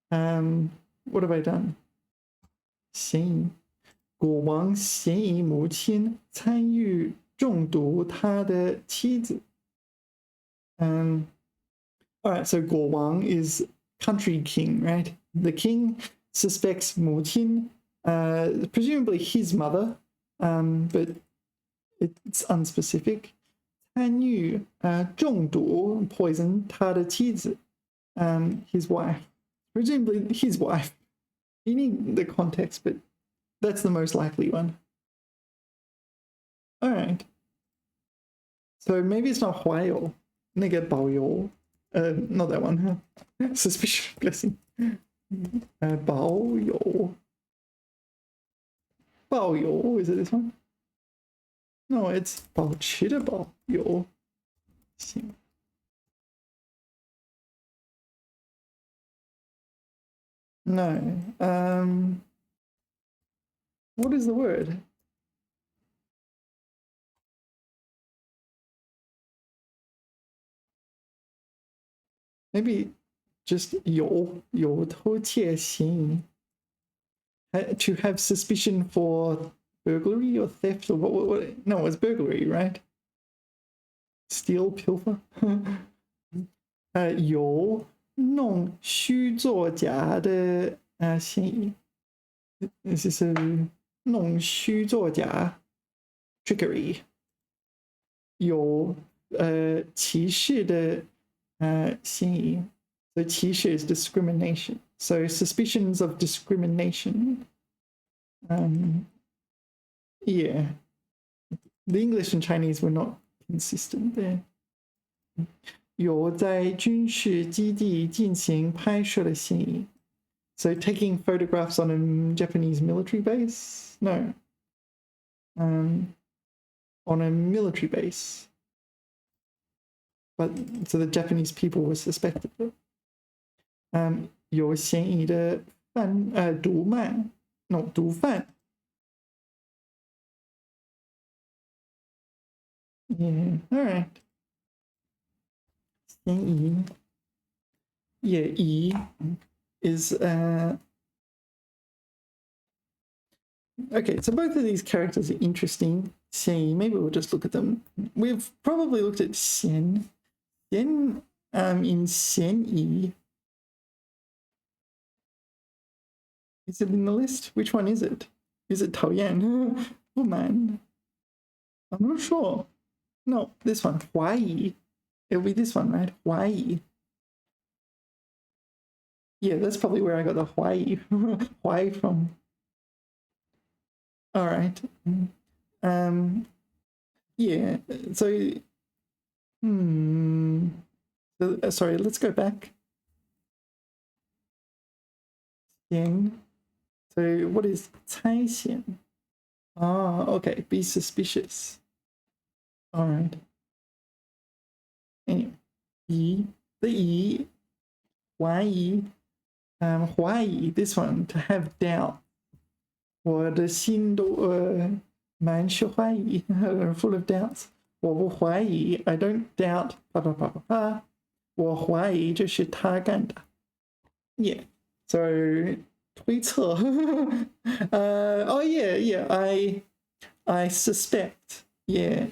What have I done? 嫌疑，国王嫌疑母亲参与中毒他的妻子。All right, so 国王 is country king, right? The king suspects 母亲, presumably his mother, but it's unspecific. 参与中毒 poison 他的妻子 his wife. Presumably his wife. You need the context, but that's the most likely one. All right. So maybe it's not 怀有那个保有 not that one. Suspicion blessing. 保有 is it this one? No, it's 保持的保有 行 No. What is the word? Maybe just 有偷窃嫌疑 to have suspicion for burglary or theft or what? No, it was burglary, right? Steal, pilfer. 有弄虚作假的嫌疑。This is a 弄虚作假 trickery. 有歧视的嫌疑。So 歧视 is discrimination. So suspicions of discrimination. Yeah. The English and Chinese were not consistent there. 有在军事基地进行拍摄的嫌疑。So taking photographs on a Japanese military base? No. On a military base. But so the Japanese people were suspected. 有嫌疑的毒贩 No, 毒贩 Yeah, all right. 嫌疑 Yeah, 疑 is okay, so both of these characters are interesting. 嫌疑, maybe we'll just look at them. We've probably looked at 嫌 in 嫌疑. Is it in the list? Which one is it? Is it 讨厌? 不满? I'm not sure. No, this one, 怀疑. It'll be this one, right? 怀疑. Yeah, that's probably where I got the 怀疑, 怀 from. All right. Yeah, so, sorry, let's go back. 嫌. So what is 猜嫌? Ah, okay, be suspicious. All right. Anyway, 疑 the 疑 怀疑 怀疑 this one to have doubt. 我的心都满是怀疑 full of doubts. 我不怀疑 I don't doubt 我怀疑这是他干的 Yeah, so 推测 oh yeah, I suspect. Yeah.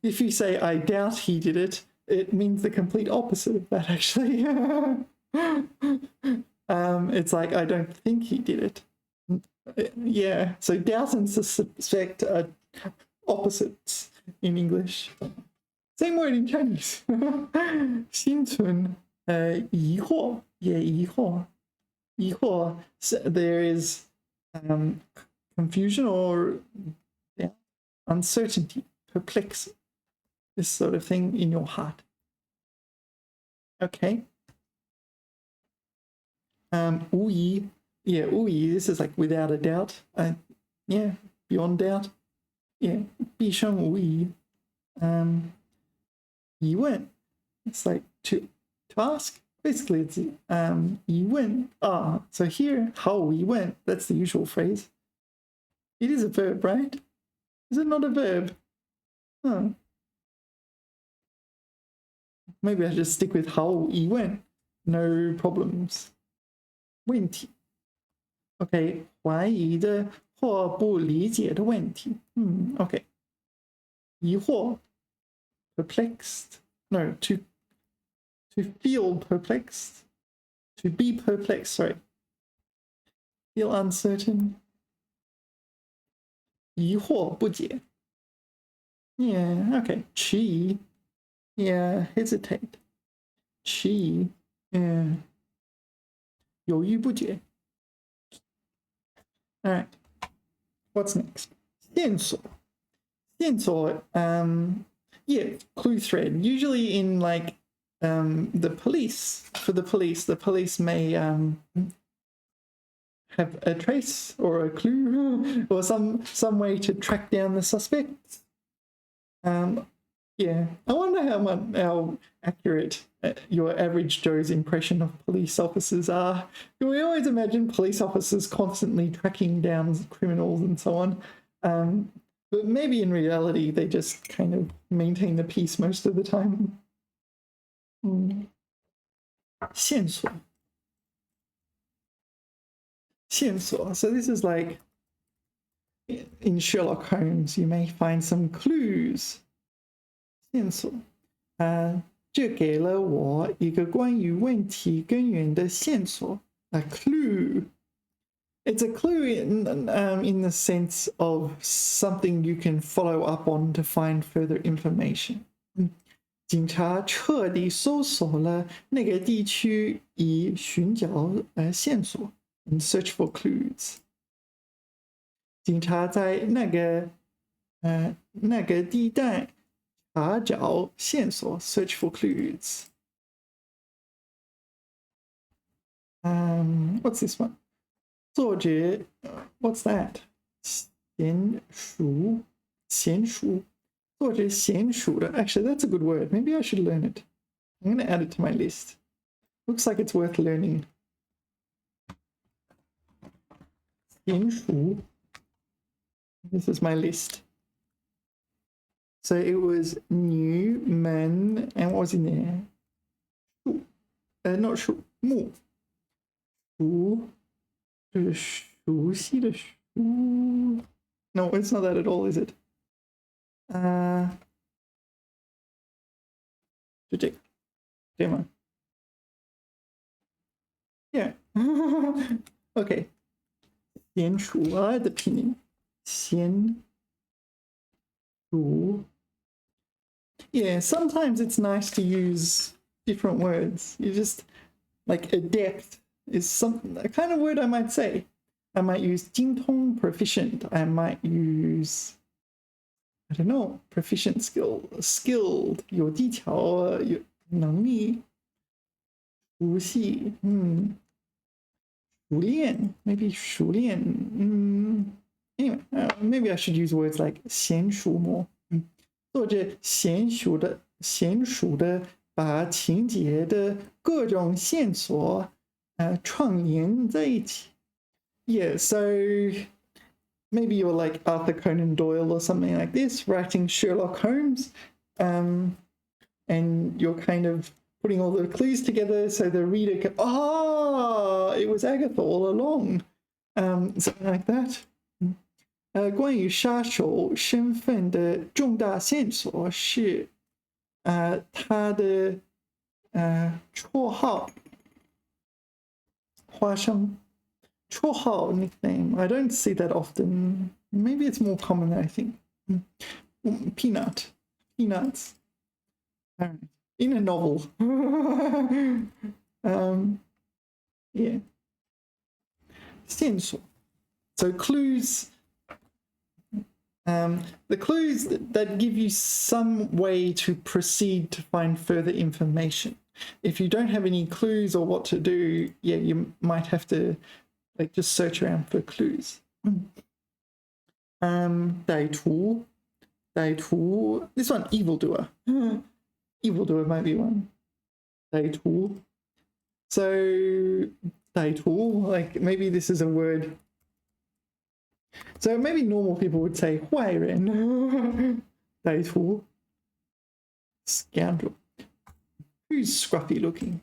If you say I doubt he did it, it means the complete opposite of that, actually. It's like I don't think he did it. Yeah, so doubt and suspect are opposites in English. Same word in Chinese. 心存疑惑 Yeah, 疑惑 there is confusion or uncertainty, perplexity, this sort of thing in your heart. Okay. 无疑 Yeah, 无疑 this is like without a doubt. Yeah, beyond doubt. Yeah, 必生无疑 疑问 It's like to ask. Basically, it's 疑问 so here, 毫无疑问 that's the usual phrase. It is a verb, right? Is it not a verb? Oh. Maybe I just stick with 毫无疑问 No problems. 问题 Okay, 怀疑的或不理解的问题 Okay. 疑惑 Perplexed. No, to feel perplexed. To be perplexed, sorry. Feel uncertain. 疑惑不解 Yeah, okay. 迟疑 Yeah, hesitate. 迟疑 Yeah. 犹豫不决 All right. What's next? 线索 yeah, clue thread. Usually in like the police, for the police may have a trace or a clue or some way to track down the suspect. Yeah, I wonder how accurate your average Joe's impression of police officers are. We always imagine police officers constantly tracking down criminals and so on. But maybe in reality, they just kind of maintain the peace most of the time. 线索线索. So this is like in Sherlock Holmes, you may find some clues. 线索，这给了我一个关于问题根源的线索。A clue. It's a clue in the sense of something you can follow up on to find further information. 警察彻底搜索了那个地区，以寻找线索 and search for clues. 警察在那个地带查找线索 search for clues. What's this one? 作者 what's that? 娴熟作者娴熟的 actually that's a good word. Maybe I should learn it. I'm going to add it to my list. Looks like it's worth learning. 娴熟 This is my list. So it was new, men, and what was in there? 树 not 树木熟熟悉的熟 No, it's not that at all, is it? 就这个对吗 Yeah. Okay. 娴熟 I like the pinyin. 娴熟 Yeah, sometimes it's nice to use different words. You just like adept is some a kind of word I might say. I might use 精通 proficient. I might use I don't know, proficient skilled 有技巧有能力熟悉熟练 maybe 熟练anyway maybe I should use words like 娴熟 more 作者娴熟的把情节的各种线索串联在一起 Yeah, so maybe you're like Arthur Conan Doyle or something like this, writing Sherlock Holmes, and you're kind of putting all the clues together so the reader can, it was Agatha all along, something like that. 关于杀手身份的重大线索是他的绰号花生 Chohao nickname. I don't see that often. Maybe it's more common than I think. Peanuts. In a novel. Yeah. 线索 So clues. The clues that give you some way to proceed to find further information. If you don't have any clues or what to do, yeah, you might have to like just search around for clues. 歹徒 This one, evildoer. Evildoer might be one. 歹徒 So 歹徒 like maybe this is a word. So maybe normal people would say 坏人 歹徒 Scoundrel. Who's scruffy looking?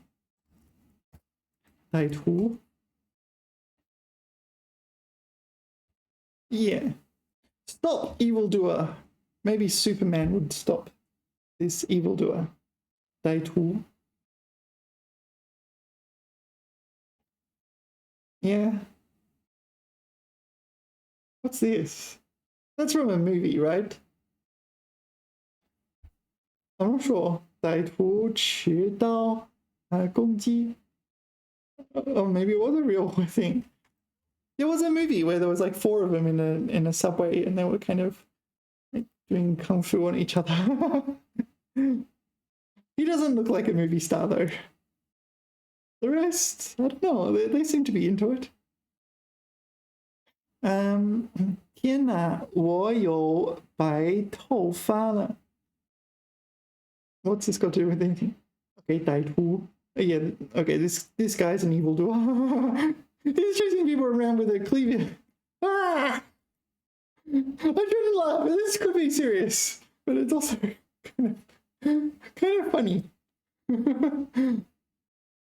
歹徒 Yeah. Stop evildoer. Maybe Superman would stop this evildoer. 歹徒 Yeah. What's this? That's from a movie, right? I'm not sure. 歹徒持刀攻击 Oh, maybe it was a real thing. There was a movie where there was like 4 of them in a subway and they were kind of like doing kung fu on each other. He doesn't look like a movie star though. The rest, I don't know, they seem to be into it. 天哪，我有白头发了。What's this got to do with anything? Okay, 歹徒 Yeah, okay, this guy's an evildoer. He's chasing people around with a cleaver. I shouldn't laugh. This could be serious, but it's also kind of funny.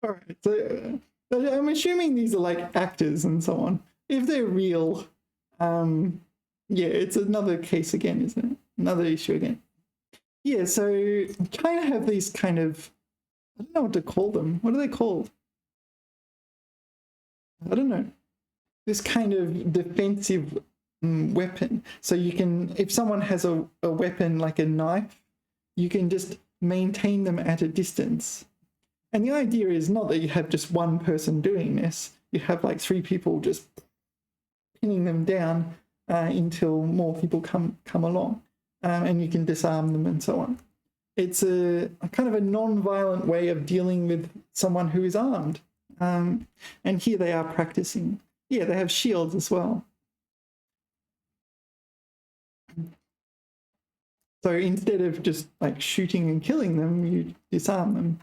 All right, so I'm assuming these are like actors and so on. if they're real, yeah, it's another case again, isn't it? Another issue again. Yeah, so China have these kind of, I don't know what to call them. What are they called? I don't know. This kind of defensive weapon. So you can, if someone has a weapon like a knife, you can just maintain them at a distance. And the idea is not that you have just one person doing this. You have like 3 people just pinning them down until more people come along, and you can disarm them and so on. It's a kind of a non-violent way of dealing with someone who is armed. And here they are practicing. Yeah, they have shields as well. So instead of just like shooting and killing them, you disarm them.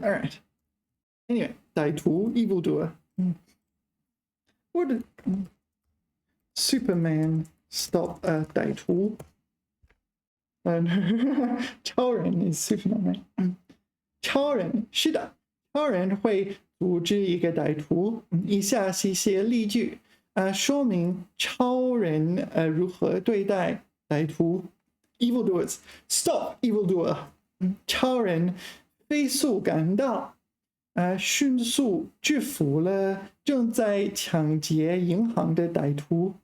All right. Anyway, 歹徒, evildoer. What did Superman stop 歹徒?超人 is Superman, right? 超人是的，超人会组织一个歹徒。以下是一些例句，说明超人如何对待歹徒。Evildoers, stop evildoer. 超人飞速赶到，迅速制服了正在抢劫银行的歹徒。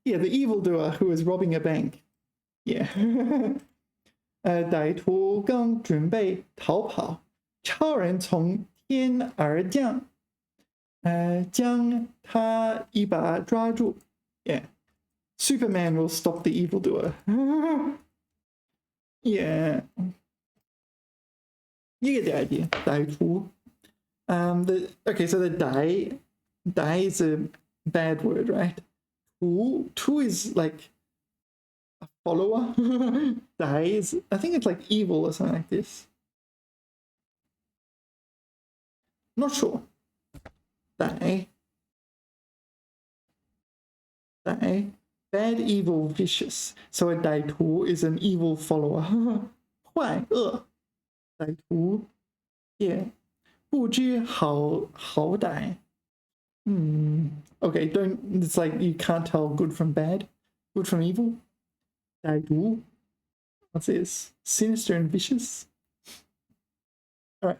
Yeah, the evildoer who is robbing a bank. Yeah. 歹徒刚准备逃跑，超人从天而降，将他一把抓住。Yeah. Superman will stop the evildoer. Yeah. You get the idea. 歹徒. Okay, so the 歹 is a bad word, right? 徒 is like a follower. 歹 is, I think it's like evil or something like this. Not sure. 歹. Bad, evil, vicious. So a 歹徒 is an evil follower. 坏恶 歹徒 yeah. 不知好歹 okay, it's like you can't tell good from bad, good from evil. 歹徒 what's this? Sinister and vicious. All right,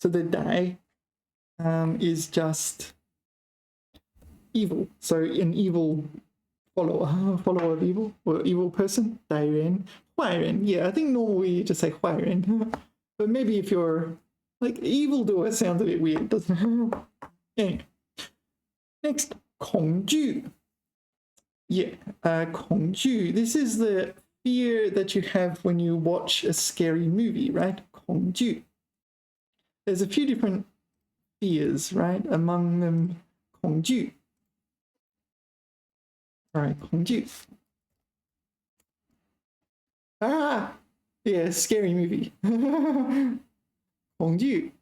so the 歹 is just evil, so an evil follower of evil, or evil person. 歹人坏人 yeah, I think normally you just say 坏人. But maybe if you're like evildoer sounds a bit weird, doesn't it? Anyway. Next, 恐惧. Yeah, 恐惧. This is the fear that you have when you watch a scary movie, right? 恐惧. There's a few different fears, right? Among them, 恐惧. All right, 恐惧. Ah, yeah, scary movie. 恐惧.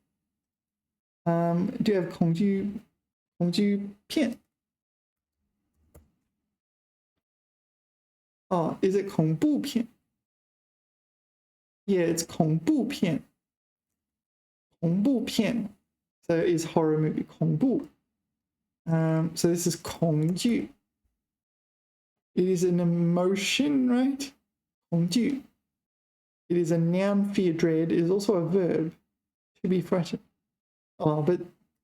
Do you have 恐惧片? Oh, is it 恐怖片? Yeah, it's 恐怖片. 恐怖片. So it's horror movie. 恐怖. So this is 恐惧. It is an emotion, right? 恐惧. It is a noun, fear, dread. It is also a verb, to be frightened. Oh, but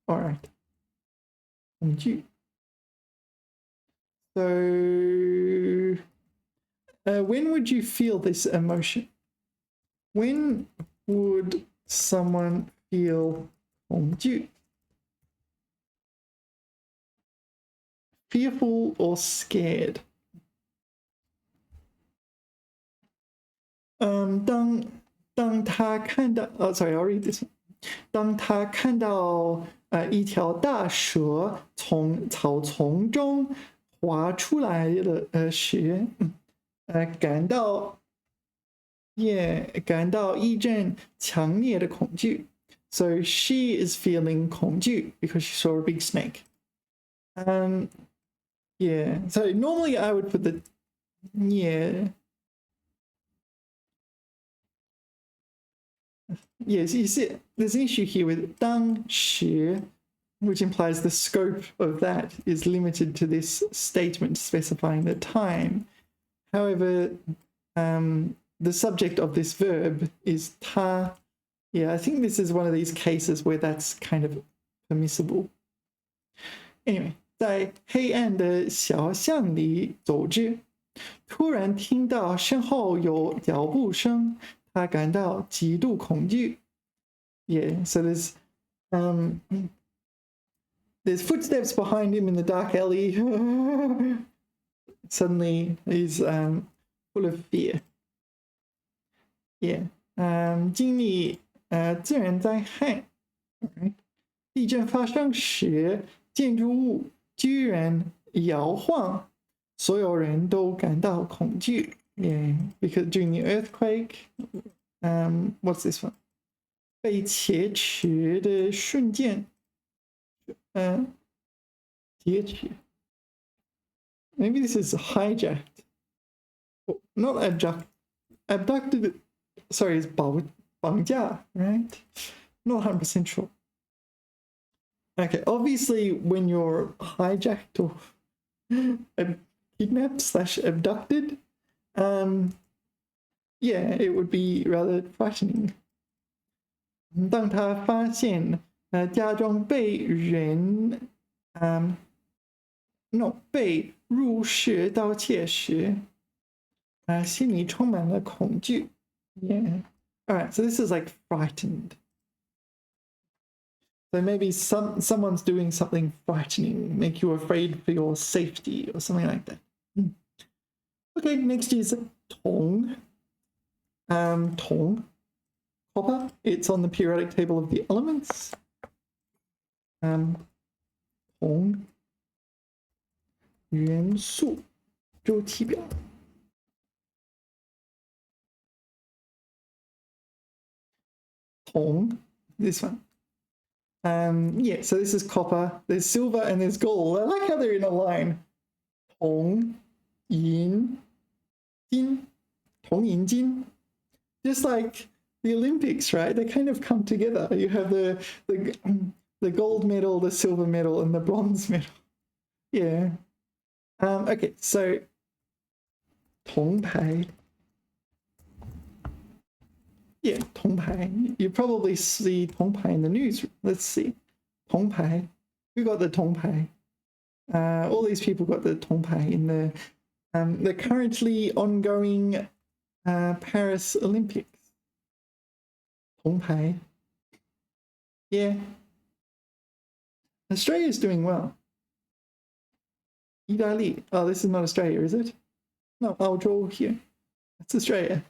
all right. 恐惧. So, when would you feel this emotion? When would someone feel 恐惧? Fearful or scared? Sorry, I'll read this one. 当他看到一条大蛇从草丛中滑出来了时，感到一阵强烈的恐惧。So she is feeling 恐惧 because she saw a big snake. Yeah. So normally I would put the yeah. yes, you see, there's an issue here with 当时, which implies the scope of that is limited to this statement specifying the time. However, the subject of this verb is 他. Yeah, I think this is one of these cases where that's kind of permissible. Anyway, 在黑暗的小巷里走着，突然听到身后有脚步声，他感到极度恐惧。Yeah, so there's footsteps behind him in the dark alley. Suddenly, he's full of fear. Yeah, 经历自然灾害。地震发生时，建筑物居然摇晃，所有人都感到恐惧。Yeah, because during the earthquake, what's this one? 被劫持的瞬间，劫持。Maybe this is hijacked. Not abducted. Sorry, it's 绑架, right? Not 100% sure. Okay, obviously when you're hijacked or kidnapped / abducted, yeah, it would be rather frightening. 当他发现家中被人被入室盗窃时，心里充满了恐惧。Yeah. All right, so this is like frightened. So maybe someone's doing something frightening, make you afraid for your safety or something like that. Okay, next is 铜. 铜, copper. It's on the periodic table of the elements. 铜元素周期表。铜, this one. Yeah, so this is copper, there's silver and there's gold. I like how they're in a line. 铜银金 铜银金. Just like the Olympics, right? They kind of come together. You have the gold medal, the silver medal, and the bronze medal. Yeah. Okay, so 铜牌. Yeah, 铜牌. You probably see 铜牌 in the news. Let's see. 铜牌. Who got the 铜牌? All these people got the 铜牌in the currently ongoing Paris Olympics. 铜牌. Yeah. Australia's doing well. 意大利. Oh, this is not Australia, is it? No, I'll draw here. That's Australia.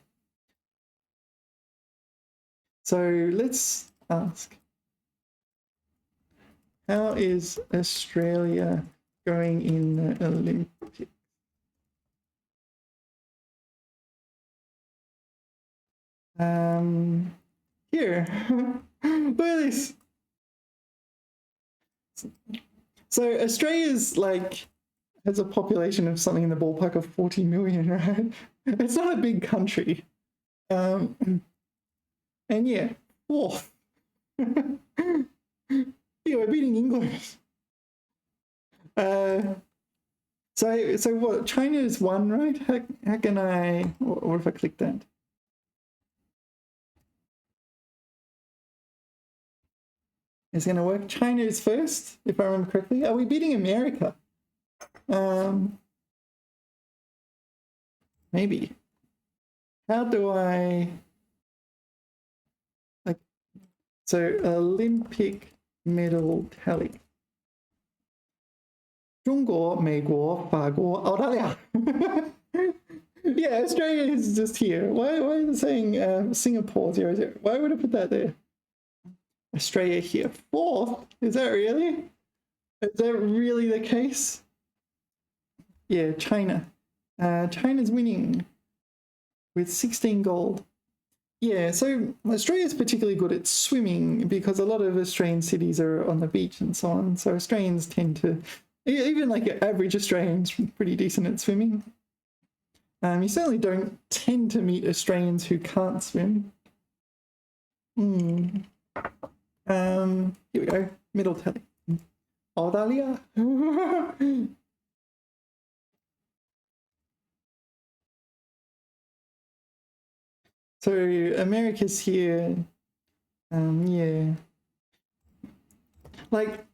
So let's ask, how is Australia going in the Olympics? Here, look at this. So Australia's like has a population of something in the ballpark of 40 million, right? It's not a big country. And yeah, fourth. Yeah, we're beating England. So what? China is one, right? How can I? What if I click that? Is it gonna work? China is first, if I remember correctly. Are we beating America? Maybe. How do I? So Olympic medal tally. 中国、美国、法国、澳大利亚. Yeah, Australia is just here. Why is it saying Singapore 00? Why would I put that there? Australia here. Fourth? Is that really? Is that really the case? Yeah, China. China's winning with 16 gold. Yeah, so Australia's particularly good at swimming because a lot of Australian cities are on the beach and so on. So Australians tend to, even like average Australians, pretty decent at swimming. You certainly don't tend to meet Australians who can't swim. Here we go. Middle tally. 澳大利亚。So America's here. Yeah. Like,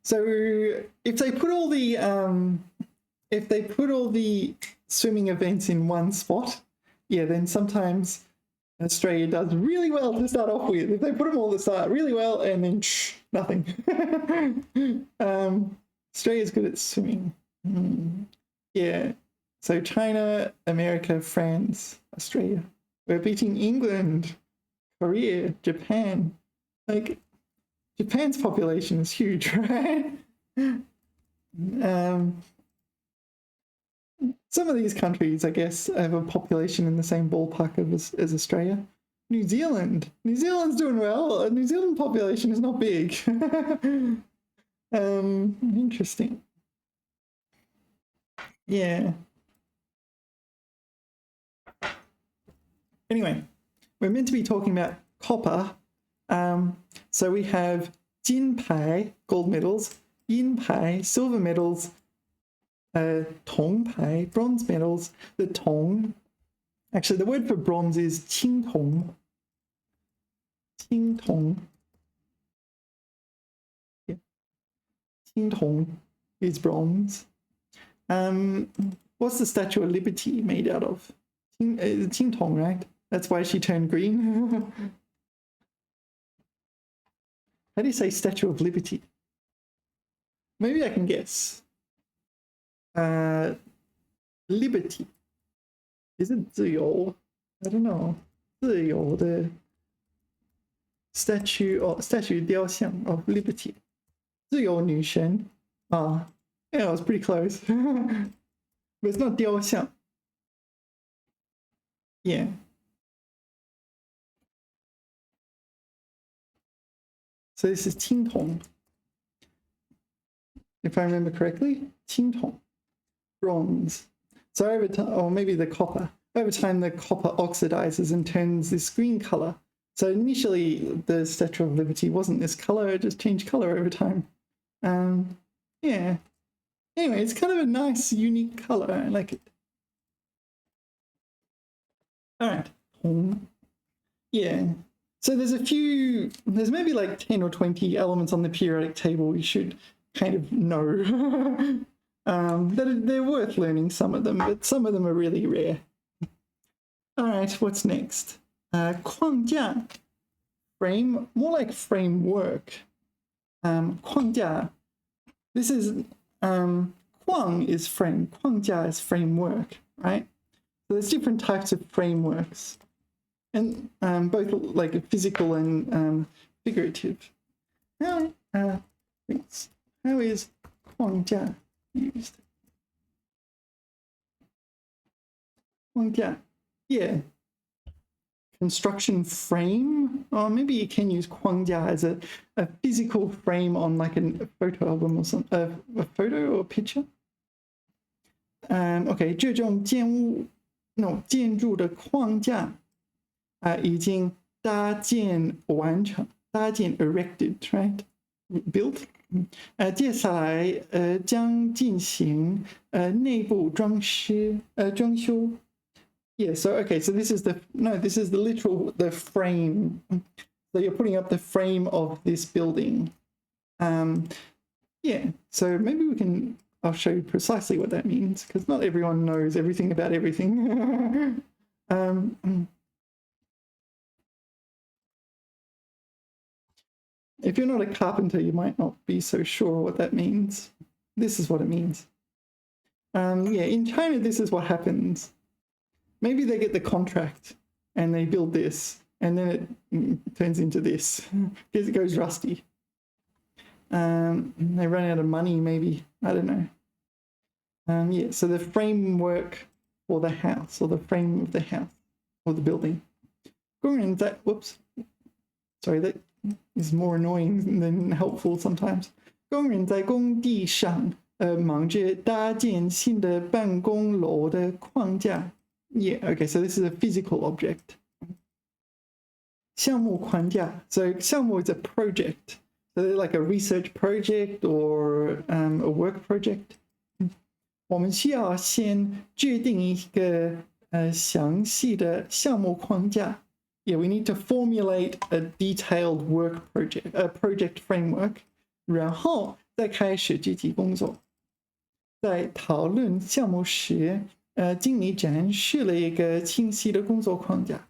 so if they put all the swimming events in one spot, yeah, then sometimes Australia does really well to start off with. If they put them all to start really well and then nothing. Australia's good at swimming. Yeah. So China, America, France, Australia. We're beating England, Korea, Japan. Like, Japan's population is huge, right? Some of these countries, I guess, have a population in the same ballpark as Australia. New Zealand's doing well. New Zealand population is not big. Interesting. Yeah. Anyway, we're meant to be talking about copper. So we have 金牌 gold medals, 银牌 silver medals, 铜牌 bronze medals. The 铜, actually the word for bronze is 青铜. 青铜. Yeah. 青铜 is bronze. What's the Statue of Liberty made out of? 青铜, right? That's why she turned green. How do you say Statue of Liberty? Maybe I can guess. Liberty. Is it 自由? I don't know. 自由的 statue 雕像 of liberty. 自由女神. Yeah, it was pretty close. But it's not 雕像. Yeah. So this is 青铜. If I remember correctly, 青铜. Bronze. So over time, or maybe the copper. Over time, the copper oxidizes and turns this green color. So initially, the Statue of Liberty wasn't this color; it just changed color over time. Yeah. Anyway, it's kind of a nice, unique color. I like it. All right. Yeah. So there's maybe like 10 or 20 elements on the periodic table you should kind of know. They're worth learning, some of them, but some of them are really rare. All right, what's next? 框架, frame, more like framework. 框架, this is, 框 is frame, 框架 is framework, right? So there's different types of frameworks, and both like physical and figurative. How is 框架 used? 框架, yeah. Construction frame, or maybe you can use 框架 as a physical frame on like a photo album or something, a photo or picture. Okay, 这种建筑的框架已经搭建完成，搭建 erected, right? Built. 接下来将进行内部装修。Yeah, so okay, so this is the literal frame. So you're putting up the frame of this building. Yeah, so maybe I'll show you precisely what that means, because not everyone knows everything about everything. If you're not a carpenter, you might not be so sure what that means. This is what it means. Yeah, in China, this is what happens. Maybe they get the contract and they build this, and then it turns into this because it goes rusty. They run out of money, maybe. I don't know. Yeah, so the framework for the house, or the frame of the house, or the building. Whoops. Sorry, that is more annoying than helpful sometimes. 工人在工地上忙着搭建新的办公楼的框架。Yeah, okay, so this is a physical object. 项目框架. So 项目 is a project. So they're like a research project or a work project. 我们需要先制定一个详细的项目框架. Yeah, we need to formulate a detailed work project, a project framework. 然后再开始具体工作。在讨论项目时，经理展示了一个清晰的工作框架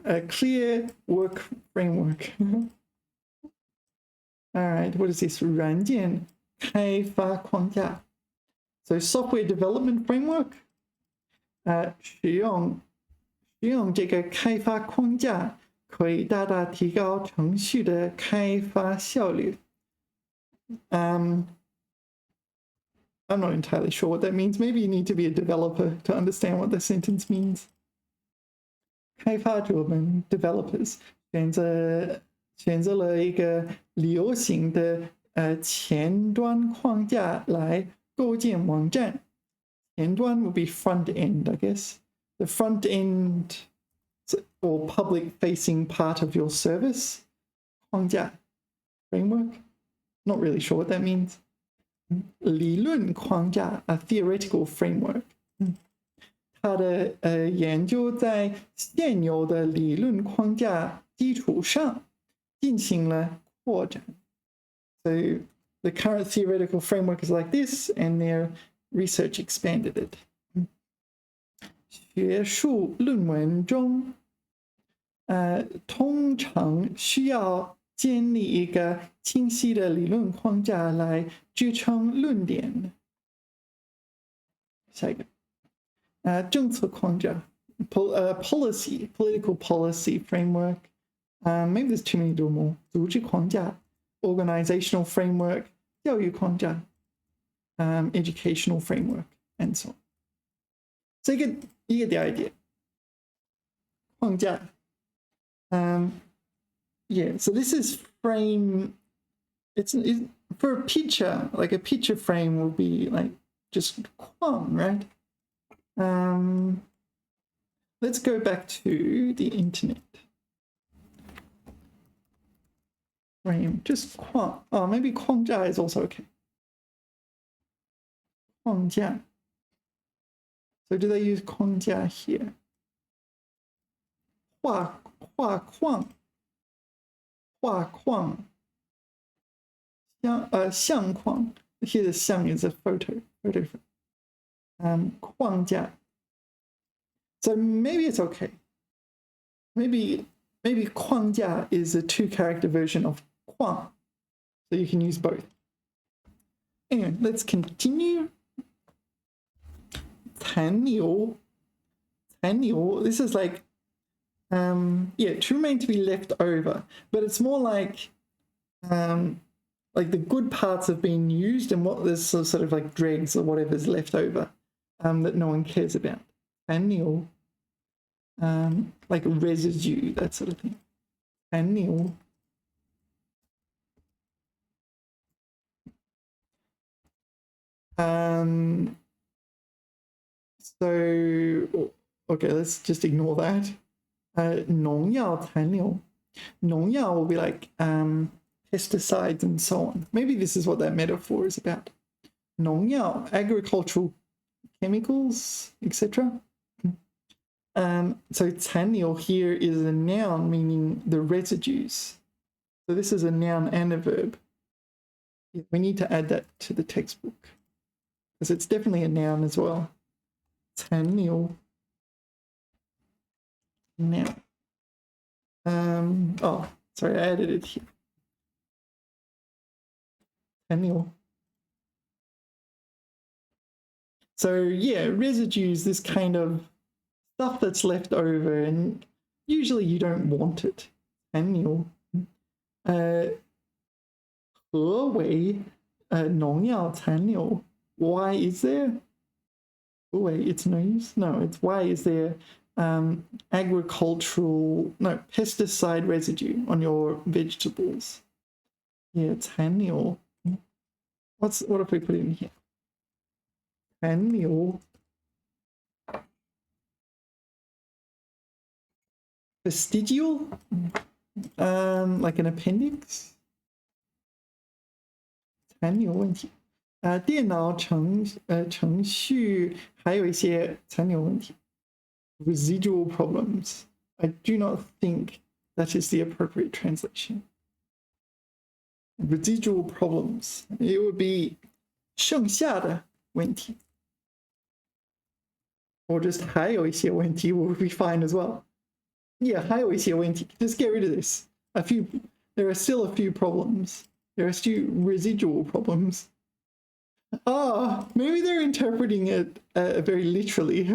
，a clear work framework. All right, what is this? 软件开发框架 So software development framework. 使用这个开发框架可以大大提高程序的开发效率。I'm not entirely sure what that means. Maybe you need to be a developer to understand what the sentence means. 开发者们 developers 选择了一个流行的前端框架来构建网站。前端 would be front end, I guess. The front end or public facing part of your service. 框架 framework. Not really sure what that means. 理论框架 a theoretical framework. 它的研究在现有的理论框架基础上进行了扩展。So the current theoretical framework is like this, and their research expanded it. 学术论文中，通常需要建立一个清晰的理论框架来支撑论点。下一个，政策框架 political policy framework. Maybe there's too many to do more. 组织框架 organizational framework. 教育框架 educational framework, and so on. So you get the idea. 框架 Yeah, so this is frame. It's for a picture, like a picture frame will be like just Kwang, right? Let's go back to the internet. Frame, just Kwang. Oh, maybe Kwangja is also okay. Kwangja. So do they use Kwangja here? Hua Kwang. 画框 相框 Here the 相 is a photo frame. 框架 So maybe it's okay. Maybe 框架 is a 2-character version of 框. So you can use both. Anyway, let's continue. 残留 This is like to remain, to be left over, but it's more like the good parts have been used and what there's sort of like dregs or whatever's left over that no one cares about. Annual, like residue, that sort of thing. Annual. So okay, let's just ignore that. 农药残留 农药 will be like pesticides and so on. Maybe this is what that metaphor is about. 农药 agricultural chemicals, etc. So 残留 here is a noun meaning the residues. So this is a noun and a verb. We need to add that to the textbook because it's definitely a noun as well. 残留 Now, oh, sorry, I added it here. Anyway. So yeah, residues, this kind of stuff that's left over, and usually you don't want it. Annual. 何为农药残留? Why is there? Oh wait, it's no use. No, it's why is there pesticide residue on your vegetables. Yeah, 残留. What if we put in here? 残留 Vestigial? like an appendix. 残留问题。电脑程序还有一些残留问题。Residual problems. I do not think that is the appropriate translation. Residual problems. It would be 剩下的问题。Or just 还有一些问题 would be fine as well. Yeah, 还有一些问题. Just get rid of this. There are still a few problems. There are still residual problems. Maybe they're interpreting it very literally.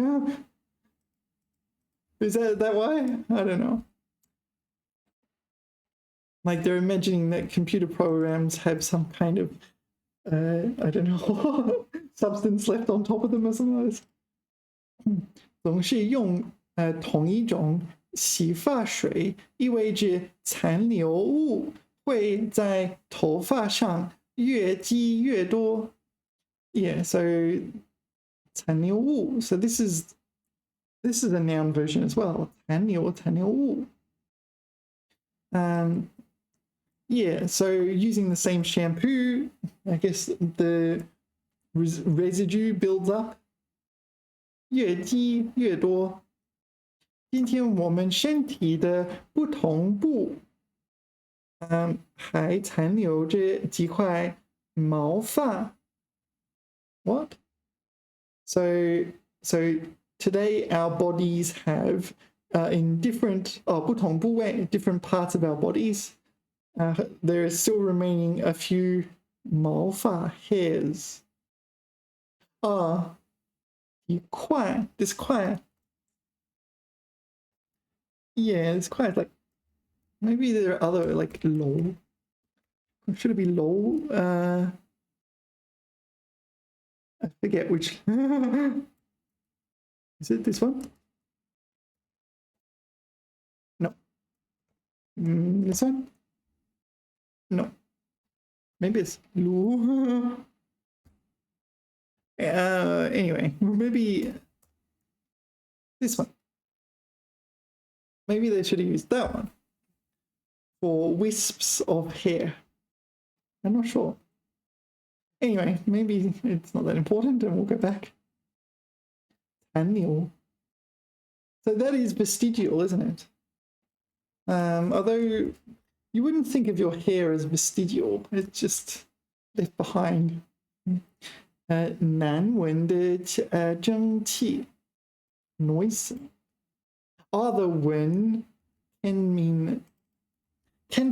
Is that why? I don't know. Like they're imagining that computer programs have some kind of, I don't know, substance left on top of them or something like this. 总是用同一种洗发水，意味着残留物会在头发上越积越多。Yeah, so 残留物. So this is a noun version as well. 残留物. Yeah, so using the same shampoo, I guess the residue builds up. 越积越多。今天我们身体的不同部，还残留着几块毛发。What? So today our bodies have in different 不同部位 different parts of our bodies. There is still remaining a few 毛发 hairs. This 块. Yeah, this 块 like maybe there are other like low. Should it be low? I forget which. Is it this one? No. This one? No. Maybe it's lu. Anyway, maybe this one. Maybe they should have used that one for wisps of hair. I'm not sure. Anyway, maybe it's not that important and we'll go back. Annual. So that is vestigial, isn't it? Although you wouldn't think of your hair as vestigial, it's just left behind. 难闻的蒸汽 noise. The 闻 can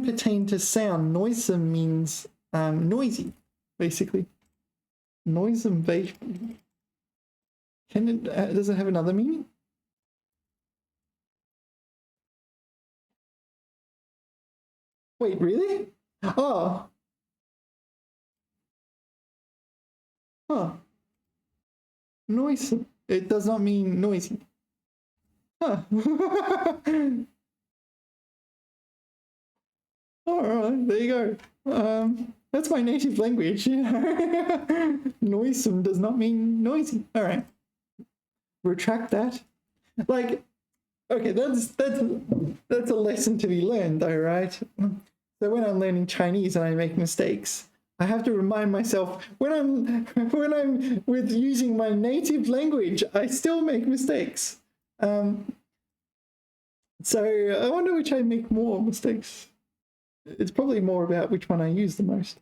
pertain to sound. Noisome means noisy, basically. Noisome vapor. Does it have another meaning? Wait, really? Noisome. It does not mean noisy. All right, there you go. That's my native language. Noisome does not mean noisy. All right. Retract that. Like, okay, that's a lesson to be learned, though, right? So when I'm learning Chinese and I make mistakes, I have to remind myself when I'm with using my native language, I still make mistakes. So I wonder which I make more mistakes. It's probably more about which one I use the most.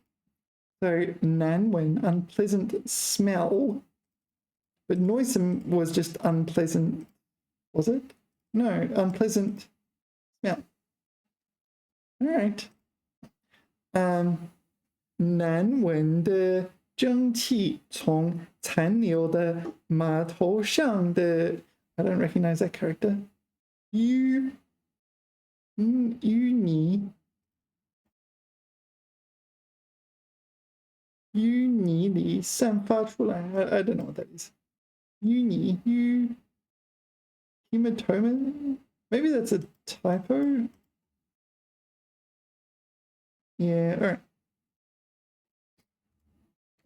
So nan when unpleasant smell, but noisome was just unpleasant, was it? No, unpleasant smell. All right. 难闻的蒸汽从残留的码头上的 I don't recognize that character. 淤泥里散发出来 I don't know what that is. 淤泥 hematoma? Maybe that's a typo. Yeah, all right.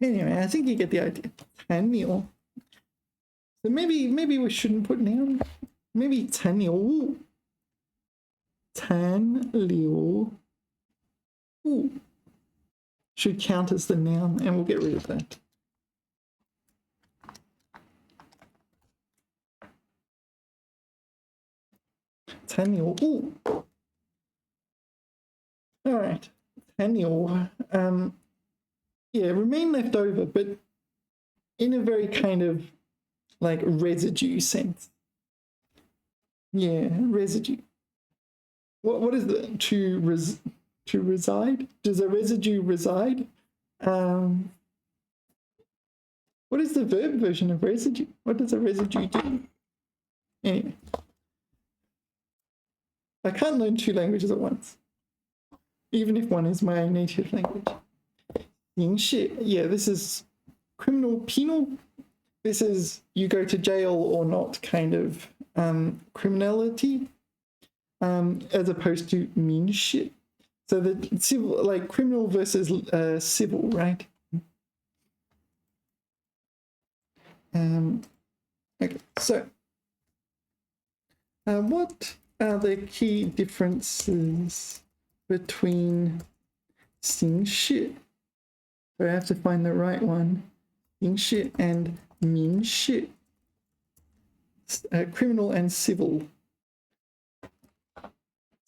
Anyway, I think you get the idea. 残留. So maybe we shouldn't put noun. Maybe 残留物.残留物 should count as the noun, and we'll get rid of that. All right, 残留, yeah, remain left over, but in a very kind of like residue sense. Yeah, residue. What is the to reside? Does a residue reside? What is the verb version of residue? What does a residue do? Anyway, I can't learn 2 languages at once, even if one is my native language. 刑事, yeah, this is criminal, penal. This is you go to jail or not kind of criminality, as opposed to 民事. So the civil, like criminal versus civil, right? Okay, so what are the key differences between 刑事? So I have to find the right one. 刑事 and 民事, criminal and civil.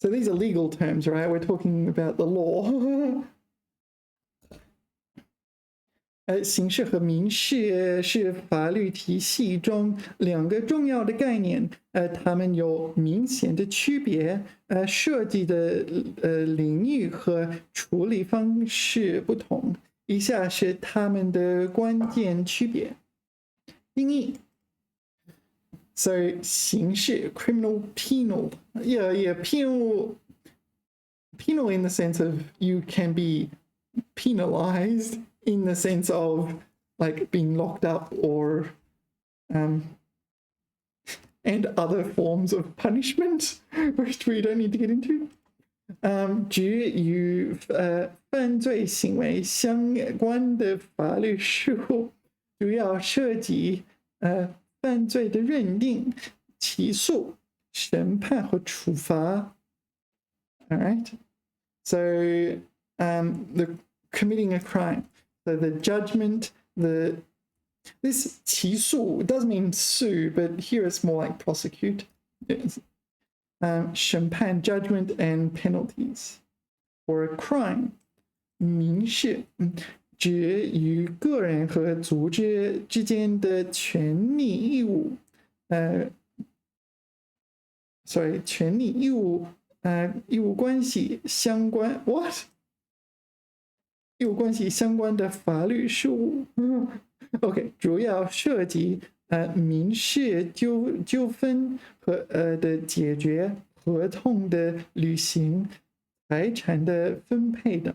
So these are legal terms, right? We're talking about the law. 刑事和民事是法律体系中2个重要的概念，它们有明显的区别，涉及的领域和处理方式不同。以下是它们的关键区别。定义 So 刑事 criminal, penal. Yeah, penal in the sense of you can be penalized in the sense of like being locked up or and other forms of punishment, which we don't need to get into. 指与犯罪行为相关的法律事务，主要涉及犯罪的认定、起诉、审判和处罚。All right, so the committing a crime. So the judgment, this 起诉 does mean sue, but here it's more like prosecute. Yes. 审判 judgment and penalties for a crime. 民事指与个人和组织之间的权利义务，权利义务关系相关 what？ 义务关系相关的法律事务。OK， 主要涉及民事纠纷和的解决、合同的履行、财产的分配等。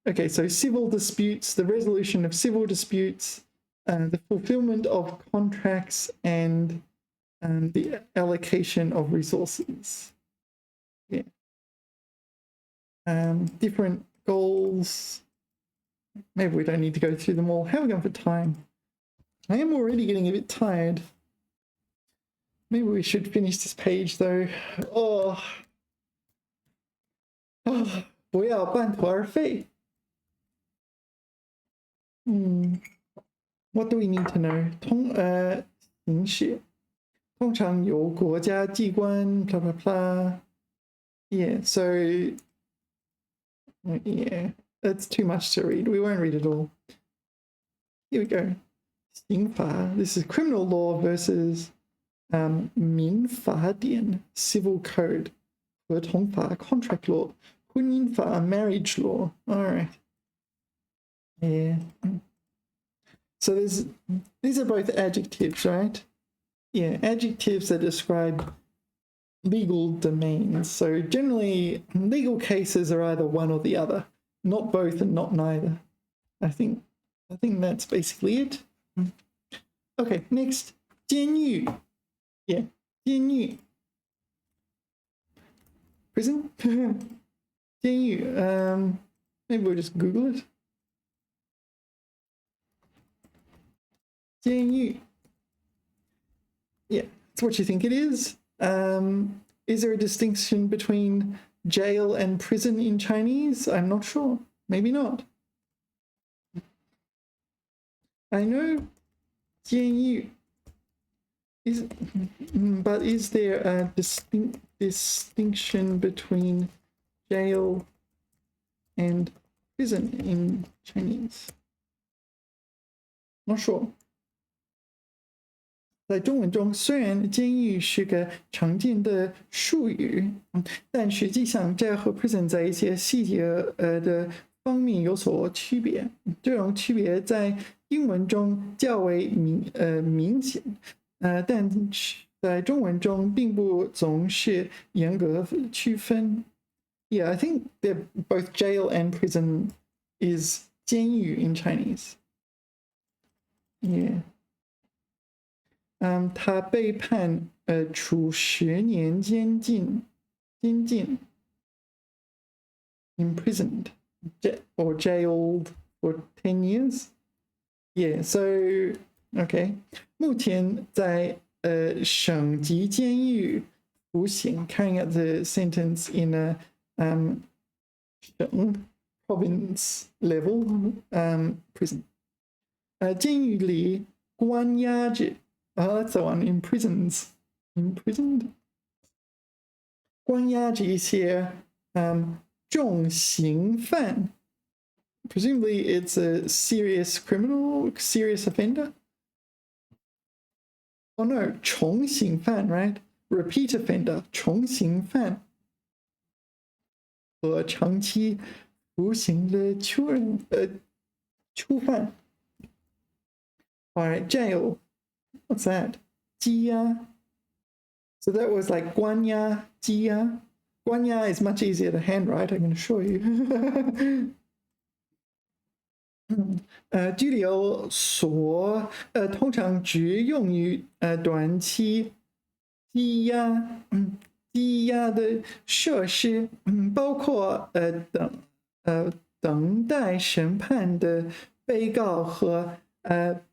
Okay, so civil disputes, the resolution of civil disputes, the fulfillment of contracts, and the allocation of resources. Yeah. Different goals. Maybe we don't need to go through them all. How are we going for time? I am already getting a bit tired. Maybe we should finish this page though. Oh. 不要半途而废。What do we need to know? 刑事通常由国家机关 blah blah blah. Yeah, so yeah, that's too much to read. We won't read it all. Here we go. 刑法 This is criminal law versus 民法典 civil code. 合同法 contract law. 婚姻法 marriage law. All right. Yeah. So these are both adjectives, right? Yeah, adjectives that describe legal domains. So generally, legal cases are either one or the other, not both and not neither. I think that's basically it. Okay, next, 监狱. Yeah, 监狱. Prison? 监狱. Maybe we'll just Google it. 监狱. Yeah, it's what you think it is. Is there a distinction between jail and prison in Chinese? I'm not sure. Maybe not. I know 监狱 is, but is there a distinction between jail and prison in Chinese? Not sure. 在中文中，虽然监狱是个常见的术语，但实际上这和 prison 在一些细节的方面有所区别。这种区别在英文中较为明显，但在中文中并不总是严格区分。Yeah, I think that both jail and prison is 监狱 in Chinese. Yeah. 他被判处10年监禁 imprisoned or jailed for 10 years. Yeah, so okay. 目前在省级监狱服刑 carrying out the sentence in a 省 province level prison. 监狱里关押着 that's the one. Imprisoned. 关押着一些重刑犯 presumably it's a serious criminal, serious offender. Oh no, 重刑犯 right? Repeat offender, 重刑犯和长期服刑的囚犯 Alright, jail. What's that? 羁押. So that was like 关押, 羁押. 关押 is much easier to handwrite, I can assure you. 拘留所通常只用于短期羁押的设施，包括等待审判的被告和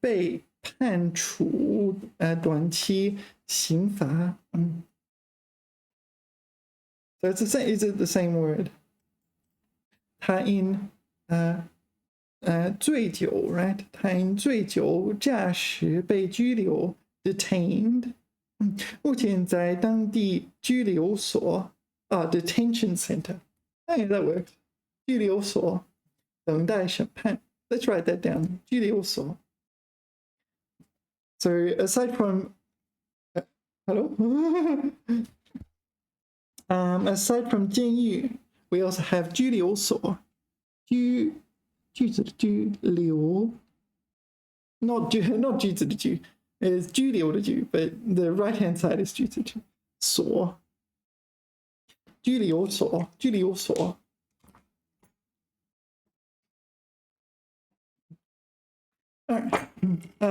被判处短期刑罚。So it's the same word. 他因醉酒 right? 他因醉酒驾驶被拘留 detained. 目前在当地拘留所detention center. Hey, that works. 拘留所等待审判。Let's write that down. 拘留所。So aside from hello, aside from 监狱 we also have 拘留所。句子的拘留 not 句子的拘 is 拘留的拘 but the right hand side is 句子的所。拘留所。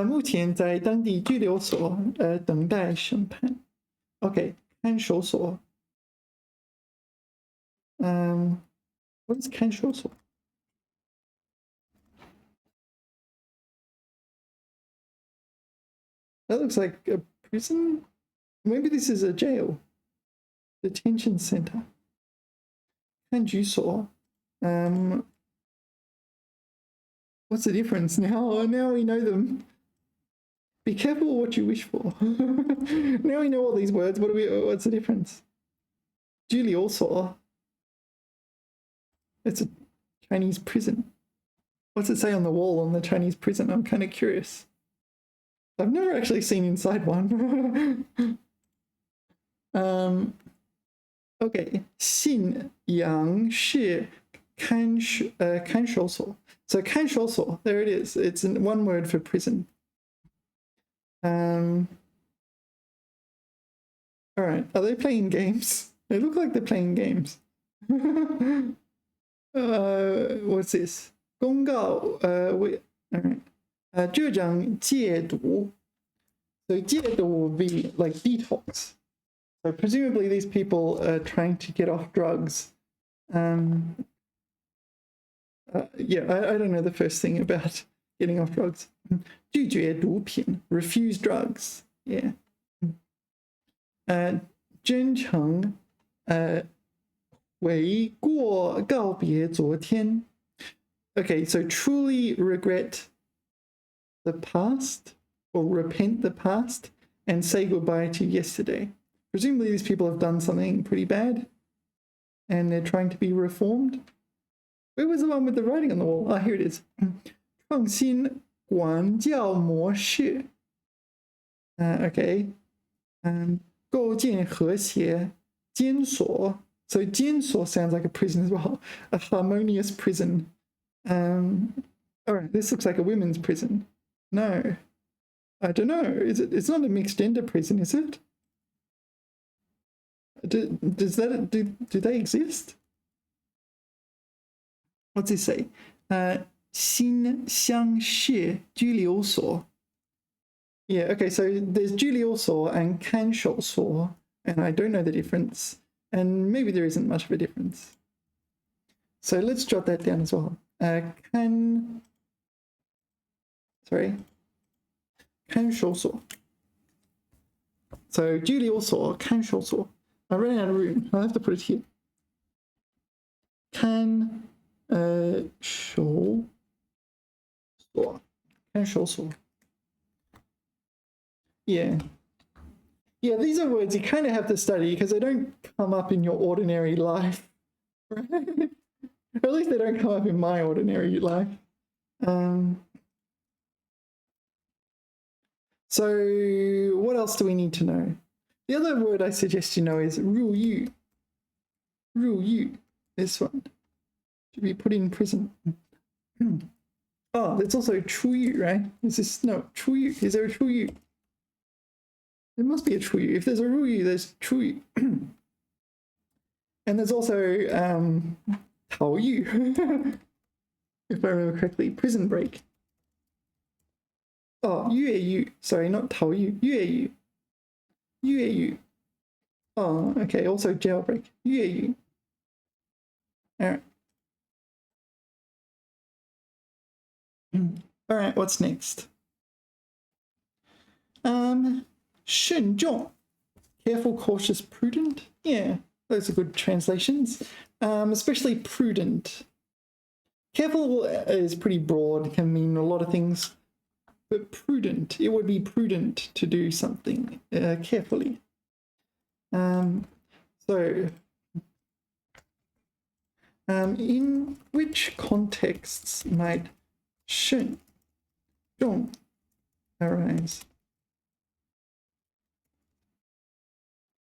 目前在当地拘留所等待审判。OK， 看守所。What is 看守所？ That looks like a prison. Maybe this is a jail. Detention center. 看居所。What's the difference now? Now we know them. Be careful what you wish for. Now we know all these words. What's the difference? 拘留所. It's a Chinese prison. What's it say on the wall on the Chinese prison? I'm kind of curious. I've never actually seen inside one. Okay. 信阳市看守所. So 看守所, there it is. It's one word for prison. All right. Are they playing games? They look like they're playing games. What's this? 公告 all right. 这张戒毒. So 戒毒 will be like detox. So presumably these people are trying to get off drugs. Yeah, I don't know the first thing about getting off drugs. 拒绝毒品, refuse drugs. Yeah. 真诚悔过告别昨天. Okay, so truly regret the past or repent the past and say goodbye to yesterday. Presumably these people have done something pretty bad and they're trying to be reformed. Where was the one with the writing on the wall? Ah, here it is. 创新管教模式. Okay. 构建和谐监所. So 监所 sounds like a prison as well. A harmonious prison. All right, this looks like a women's prison. No, I don't know. Is it? It's not a mixed gender prison, is it? Do they exist? What's it say? 新乡市拘留所. Yeah, okay, so there's 拘留所 and 看守所, and I don't know the difference, and maybe there isn't much of a difference. So let's jot that down as well. 看守所. So 拘留所, 看守所. I ran out of room. I'll have to put it here. 看守所. Yeah. Yeah, these are words you kind of have to study because they don't come up in your ordinary life. Right? Or at least they don't come up in my ordinary life. So what else do we need to know? The other word I suggest you know is 入狱. 入狱. This one. Should be put in prison. Oh, there's also 出狱, right? Is this, no, 出狱. Is there a 出狱? There must be a 出狱. If there's a 入狱, there's 出狱. And there's also 逃狱. If I remember correctly, prison break. Oh, 越狱. Sorry, not 逃狱. 越狱. 越狱. Oh, okay. Also jailbreak. 越狱. All right. All right. What's next? 慎重. Careful, cautious, prudent. Yeah, those are good translations. Especially prudent. Careful is pretty broad. It can mean a lot of things. But prudent, it would be prudent to do something carefully. In which contexts might 慎重 arise?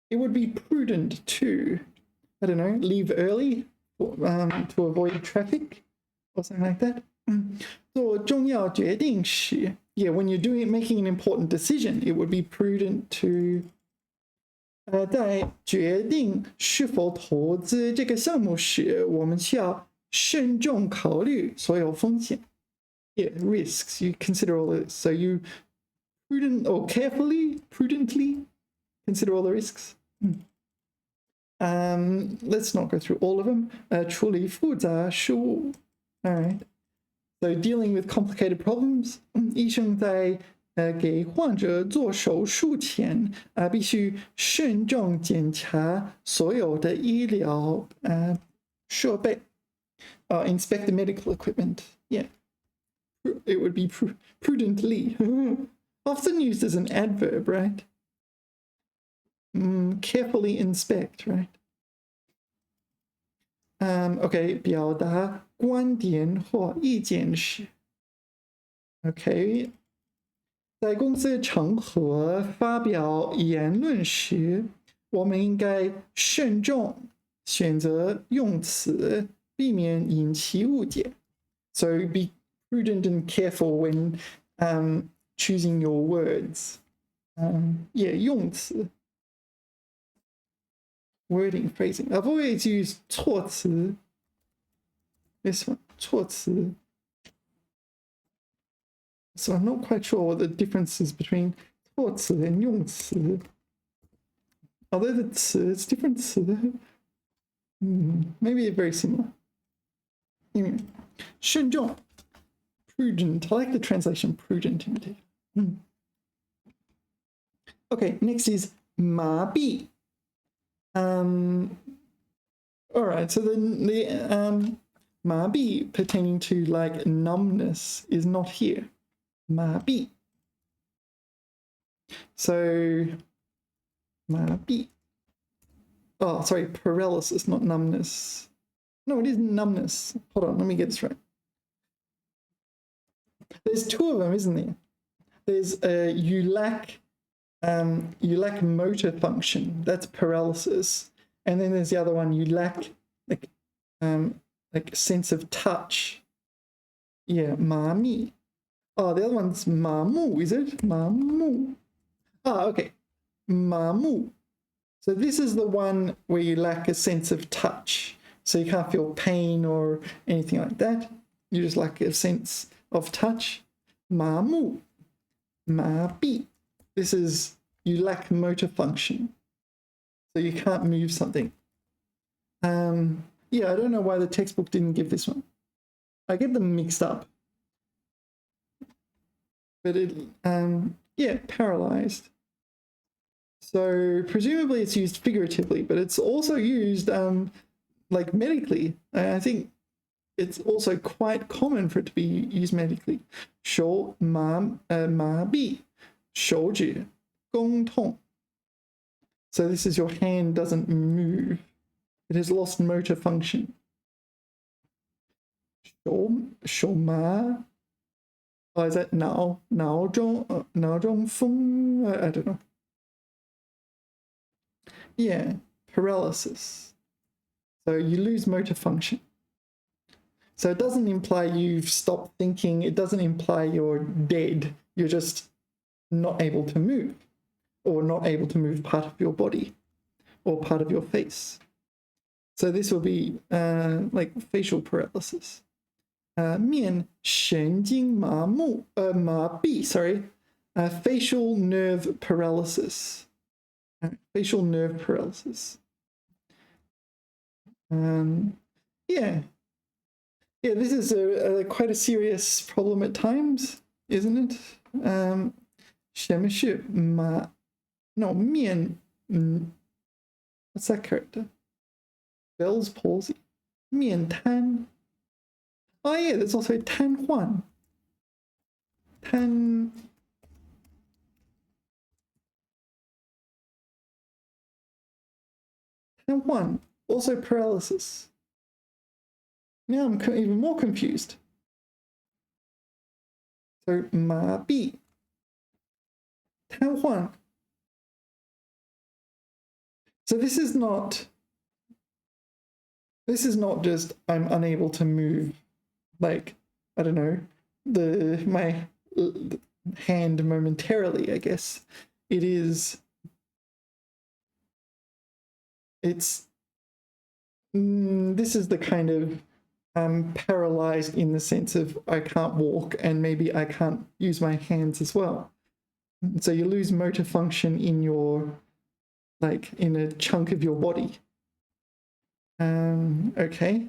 It would be prudent to, I don't know, leave early to avoid traffic or something like that. 做重要决定时, yeah, when you're making an important decision, it would be prudent to 在决定是否投资这个项目时，我们需要慎重考虑所有风险. Yeah, risks. You consider all this. So you prudently consider all the risks. Let's not go through all of them. 处理复杂事务. All right. So dealing with complicated problems. 医生在给患者做手术前必须慎重检查所有的医疗设备. Inspect the medical equipment. Yeah. It would be prudently. Often used as an adverb, right? Carefully inspect, right? Okay, 表达观点或意见时. Okay. 在公司场合发表言论时，我们应该慎重选择用词，避免引起误解. So be prudent and careful when choosing your words. Yeah, 用词. Wording, phrasing. I've always used 措辞. This one, 措辞. So I'm not quite sure what the difference is between 措辞 and 用词. Although the 词, it's different 词. Maybe they're very similar. Anyway, 慎重, prudent. I like the translation prudent in it. Okay, next is 麻痹. All right, so the ma bi pertaining to like numbness is not here. Ma bi. So ma bi. Oh, sorry, paralysis, not numbness. No, it is numbness. Hold on, let me get this right. There's two of them, isn't there? There's you lack motor function. That's paralysis. And then there's the other one, you lack like sense of touch. Yeah, ma mi. Oh, the other one's ma mu, is it? Ma mu. Ah, okay. Ma mu. So this is the one where you lack a sense of touch. So you can't feel pain or anything like that. You just lack a sense of touch. Ma mu. Ma bi. This is you lack motor function. So you can't move something. Yeah, I don't know why the textbook didn't give this one. I get them mixed up. But it, yeah, paralyzed. So presumably it's used figuratively, but it's also used like medically. I think it's also quite common for it to be used medically. 手麻痹,手指弓痛. So this is your hand doesn't move. It has lost motor function. 手麻. Oh, is that 脑中风? I don't know. Yeah, paralysis. So you lose motor function. So it doesn't imply you've stopped thinking. It doesn't imply you're dead. You're just not able to move, or not able to move part of your body or part of your face. So this will be like facial paralysis. 面神经麻木麻痹 sorry facial nerve paralysis. Facial nerve paralysis. Yeah, this is quite a serious problem at times, isn't it? 什么是麻 no 面 what's that character? Bell's palsy. 面瘫. Oh yeah, there's also 瘫痪. 瘫 1, also paralysis. Now I'm even more confused. So 麻痹, 瘫痪. So this is not just I'm unable to move, like, I don't know, my hand momentarily, I guess. This is the kind of paralyzed in the sense of I can't walk and maybe I can't use my hands as well. So you lose motor function in your, like, in a chunk of your body. Okay.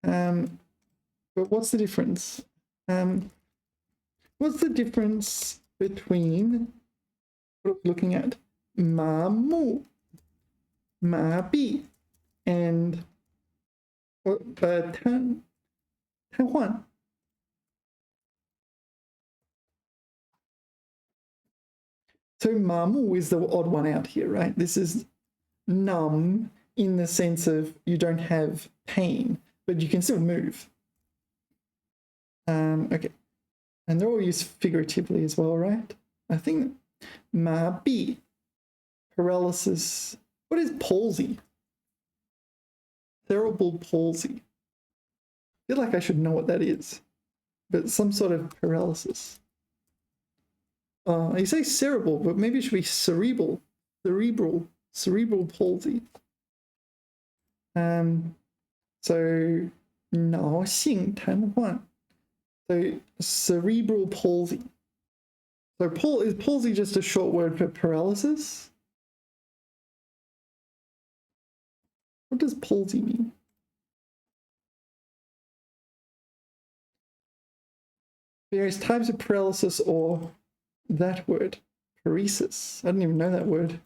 But what's the difference? What's the difference between what are we looking at? 麻木, 麻痹, and 瘫痪. So 麻木 is the odd one out here, right? This is numb in the sense of you don't have pain, but you can still move. Okay. And they're all used figuratively as well, right? I think 麻痹, paralysis. What is palsy? Cerebral palsy. I feel like I should know what that is, but some sort of paralysis. You say cerebral, but maybe it should be cerebral. Cerebral palsy. So 脑性瘫痪. So cerebral palsy. So is palsy just a short word for paralysis? What does palsy mean? Various types of paralysis, or that word, paresis. I didn't even know that word.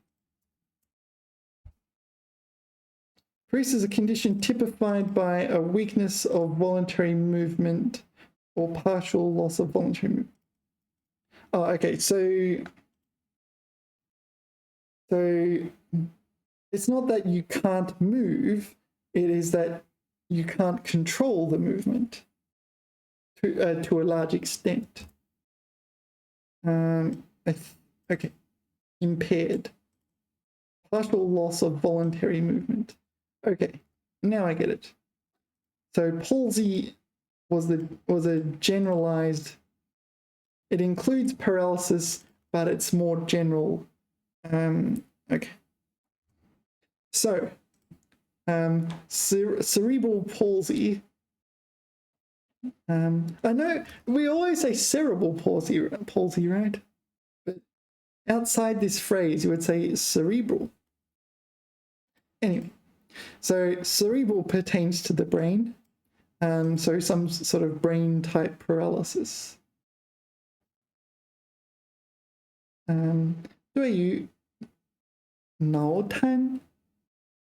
Paresis is a condition typified by a weakness of voluntary movement or partial loss of voluntary movement. Oh, okay, so it's not that you can't move, it is that you can't control the movement to a large extent. Okay, impaired. Partial loss of voluntary movement. Okay, now I get it. So palsy was a generalized. It includes paralysis, but it's more general. Okay. So cerebral palsy. I know we always say cerebral palsy, right? But outside this phrase, you would say cerebral. Anyway, so cerebral pertains to the brain, so some sort of brain type paralysis. 对于脑瘫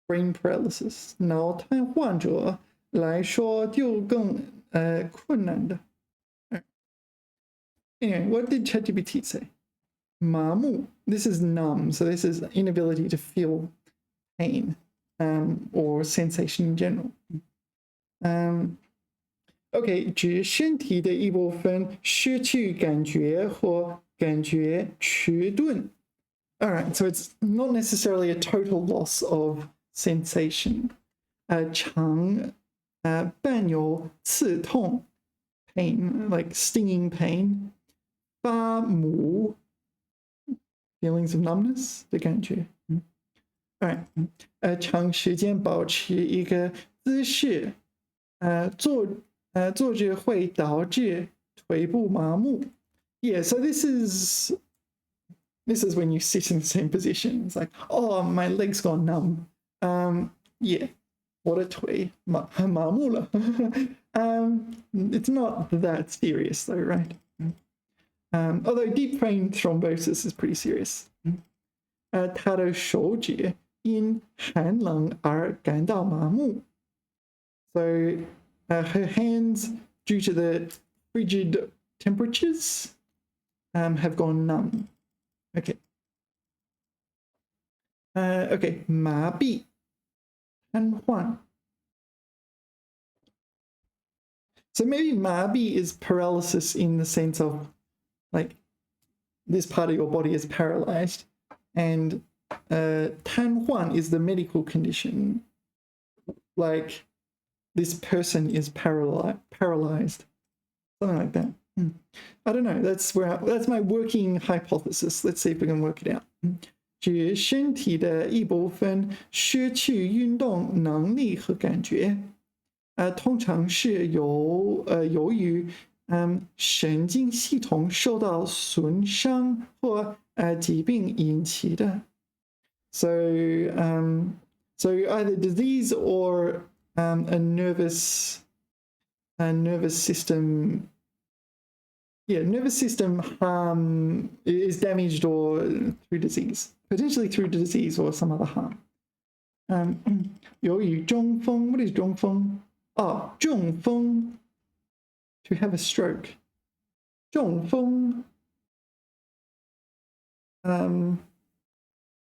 brain paralysis 脑瘫患者来说就更困难的。Anyway, what did ChatGPT say? 麻木 this is numb, so this is inability to feel pain or sensation in general. Okay, 指身体的一部分失去感觉或感觉迟钝. All right, so it's not necessarily a total loss of sensation. 常伴有刺痛 pain, like stinging pain. 发麻 feelings of numbness 的感觉。All right, 长时间保持一个姿势，坐着会导致腿部麻木。Yeah, so this is when you sit in the same position. It's like, oh, my leg's gone numb. Yeah, 我的腿麻木了。It's not that serious though, right? Although deep vein thrombosis is pretty serious. 他的手指因寒冷而感到麻木。So her hands, due to the frigid temperatures, have gone numb. Okay. Okay, 麻痹 瘫痪. So maybe 麻痹 is paralysis in the sense of like this part of your body is paralyzed, and 瘫痪 is the medical condition, like this person is paralyzed, something like that. I don't know. That's my working hypothesis. Let's see if we can work it out. 指身体的一部分失去运动能力和感觉，通常是由于神经系统受到损伤或疾病引起的。So either disease or a nervous system. Yeah, nervous system harm is damaged or through disease, potentially through disease or some other harm. 由于中风 what is 中风? Oh, 中风 to have a stroke. 中风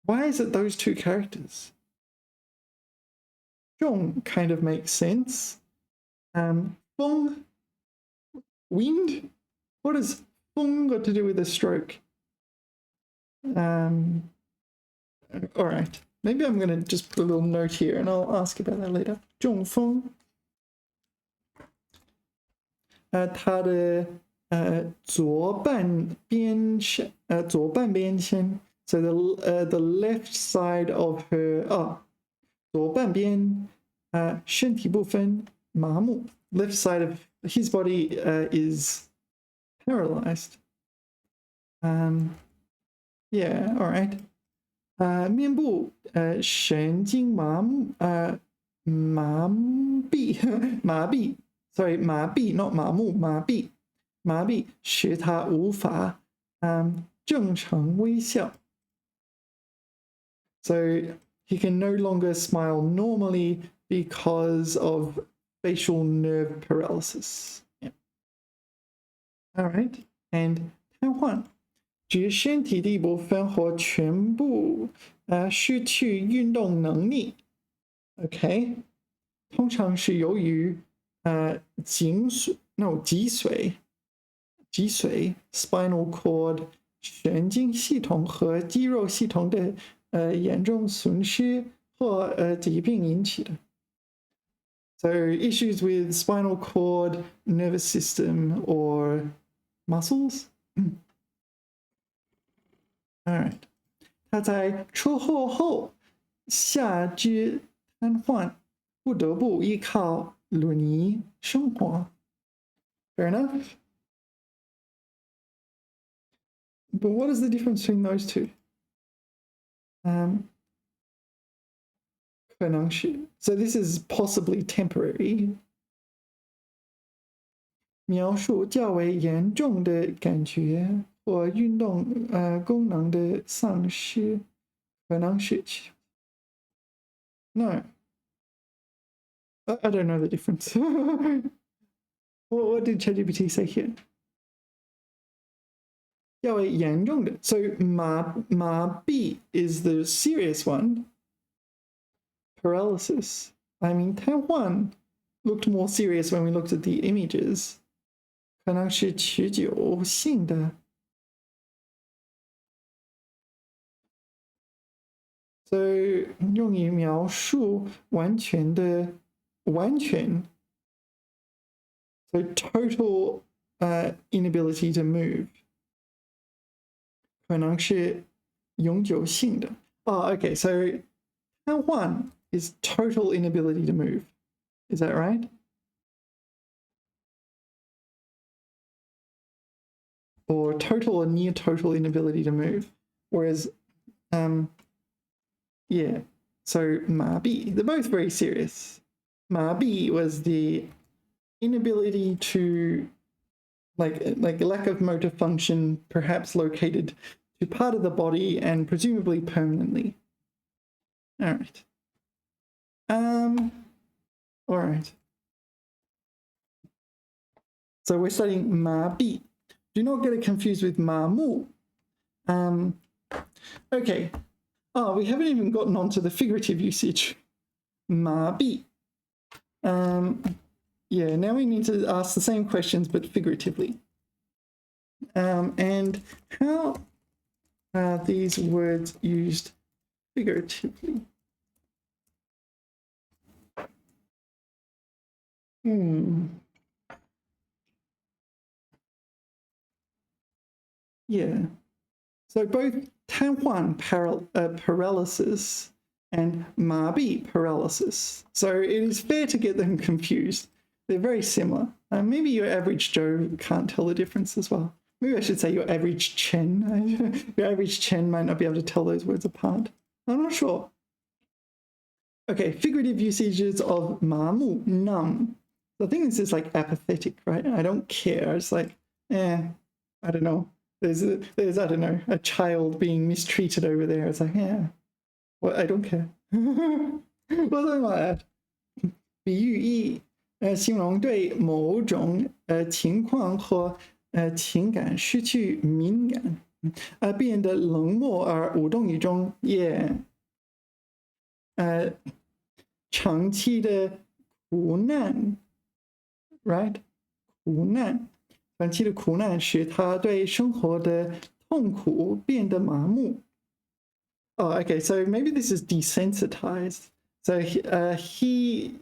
why is it those two characters? 中 kind of makes sense. 风 wind? What does 风 got to do with a stroke? All right. Maybe I'm going to just put a little note here and I'll ask about that later. 中风 他的左半边身 so the left side of her 左半边身体部分麻木 left side of his body is paralyzed. Yeah, all right. 面部神经麻痹 sorry 麻痹 not 麻木麻痹使他无法正常微笑. So he can no longer smile normally because of facial nerve paralysis. Yeah. All right. And 瘫痪指身体的一部分或全部失去运动能力。OK， 通常是由于脊髓 （spinal cord） 神经系统和肌肉系统的严重损失或疾病引起的。So issues with spinal cord, nervous system, or muscles. All right. 他在车祸后下肢瘫痪，不得不依靠轮椅生活。Fair enough. But what is the difference between those two? 可能是 So this is possibly temporary. 描述较为严重的感觉或运动功能的丧失，可能是 No. I don't know the difference. What did ChatGPT say here? 较为严重的 So 麻痹 is the serious one. Paralysis. I mean, 瘫痪 looked more serious when we looked at the images. 可能是持久性的。So 用于描述完全的完全。So total inability to move. 可能是永久性的。Okay, so 瘫痪 is total inability to move. Is that right? Or total or near total inability to move. Whereas, yeah, so 麻痹, they're both very serious. 麻痹 was the inability to, like lack of motor function, perhaps located to part of the body and presumably permanently. All right. All right. So we're studying 麻痹. Do not get it confused with 麻木. Okay. We haven't even gotten onto the figurative usage. 麻痹. Yeah, now we need to ask the same questions but figuratively. And how are these words used figuratively? Yeah. So both 瘫痪 paralysis and 麻痹 paralysis. So it is fair to get them confused. They're very similar. Maybe your average Joe can't tell the difference as well. Maybe I should say your average Chen. Your average Chen might not be able to tell those words apart. I'm not sure. Okay, figurative usages of 麻木, numb. So I think this is like apathetic, right? I don't care. It's like, I don't know. There's I don't know, a child being mistreated over there. It's like, yeah, well, I don't care. Well, something like that. 比喻意形容对某种情况或情感失去敏感，变得冷漠而无动于衷，也长期的苦难 ，right？ 苦难。长期的苦难使他对生活的痛苦变得麻木。Okay, so maybe this is desensitized. So he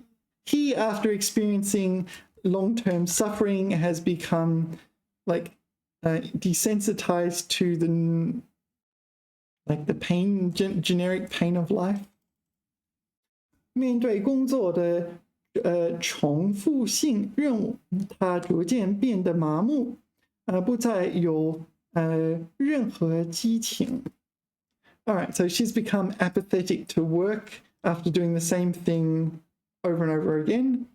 after experiencing long-term suffering has become like desensitized to the pain, generic pain of life. 面对工作的重复性任务，他逐渐变得麻木，不再有任何激情。All right, so she's become apathetic to work after doing the same thing over and over again,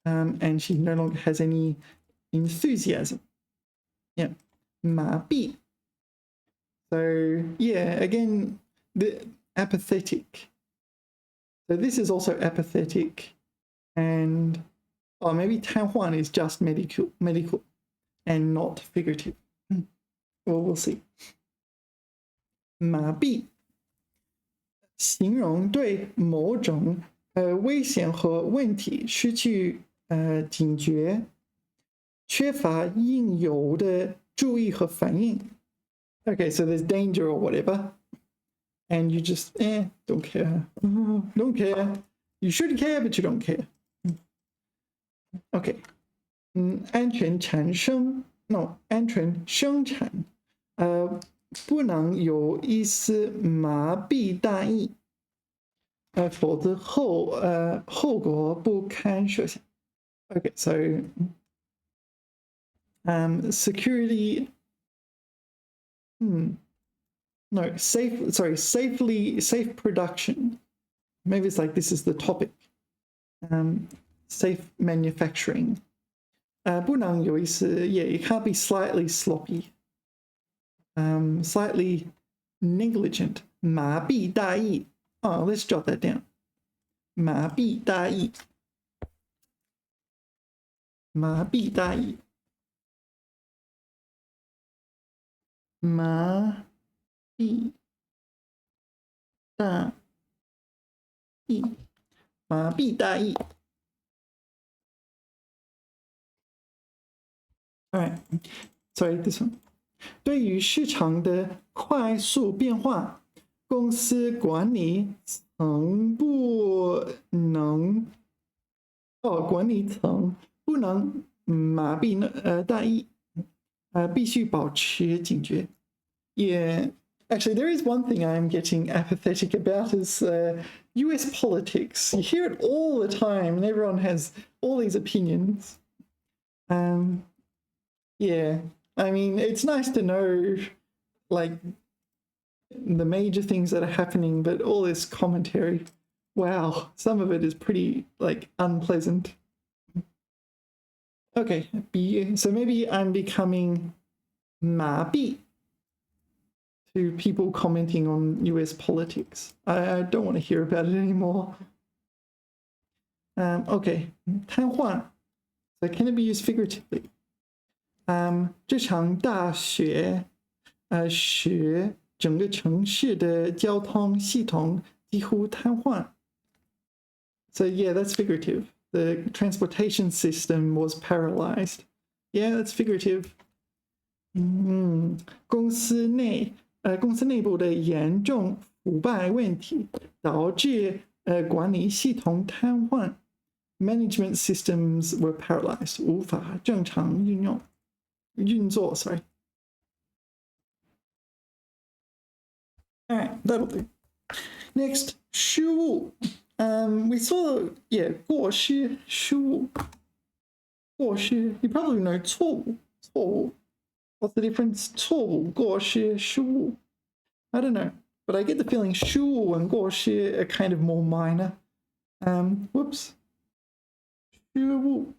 and she no longer has any enthusiasm. Yeah, 麻痹 So yeah, again, the apathetic. So this is also apathetic, and maybe 瘫痪 is just medical and not figurative. Well, we'll see. 麻痹，形容对某种危险和问题失去警觉，缺乏应有的注意和反应。Okay, so there's danger or whatever, and you just don't care, don't care. You should care, but you don't care. Okay, 安全产生 no 安全生产，不能有一丝麻痹大意，否则后果不堪设想。Okay, so security. No, safe production. Maybe it's like this is the topic. Safe manufacturing. 不能有一丝 yeah, it can't be slightly sloppy. Slightly negligent. 麻痹大意. Oh, let's jot that down. 麻痹大意. 麻痹大意. 麻痹大意。麻痹大意。All right, sorry, this one. 对于市场的快速变化，公司管理层不能管理层不能麻痹大意，必须保持警觉。Yeah, actually, there is one thing I'm getting apathetic about is US politics. You hear it all the time, and everyone has all these opinions. Yeah, I mean, it's nice to know, like, the major things that are happening, but all this commentary, wow, some of it is pretty, like, unpleasant. Okay, so maybe I'm becoming 麻痹 to people commenting on US politics. I don't want to hear about it anymore. Okay, 瘫痪. So can it be used figuratively? 这场大雪使整个城市的交通系统几乎瘫痪. So yeah, that's figurative. The transportation system was paralyzed. Yeah, that's figurative. 公司内部的严重腐败问题导致管理系统瘫痪. Management systems were paralyzed. 无法正常运作, sorry. All right, that'll do. Next, 失误. We saw, yeah, 过失, 失误. 过失, you probably know 错误. What's the difference? 错误, 过失, 失误. I don't know, but I get the feeling 失误 and 过失 are kind of more minor. Whoops. 失误.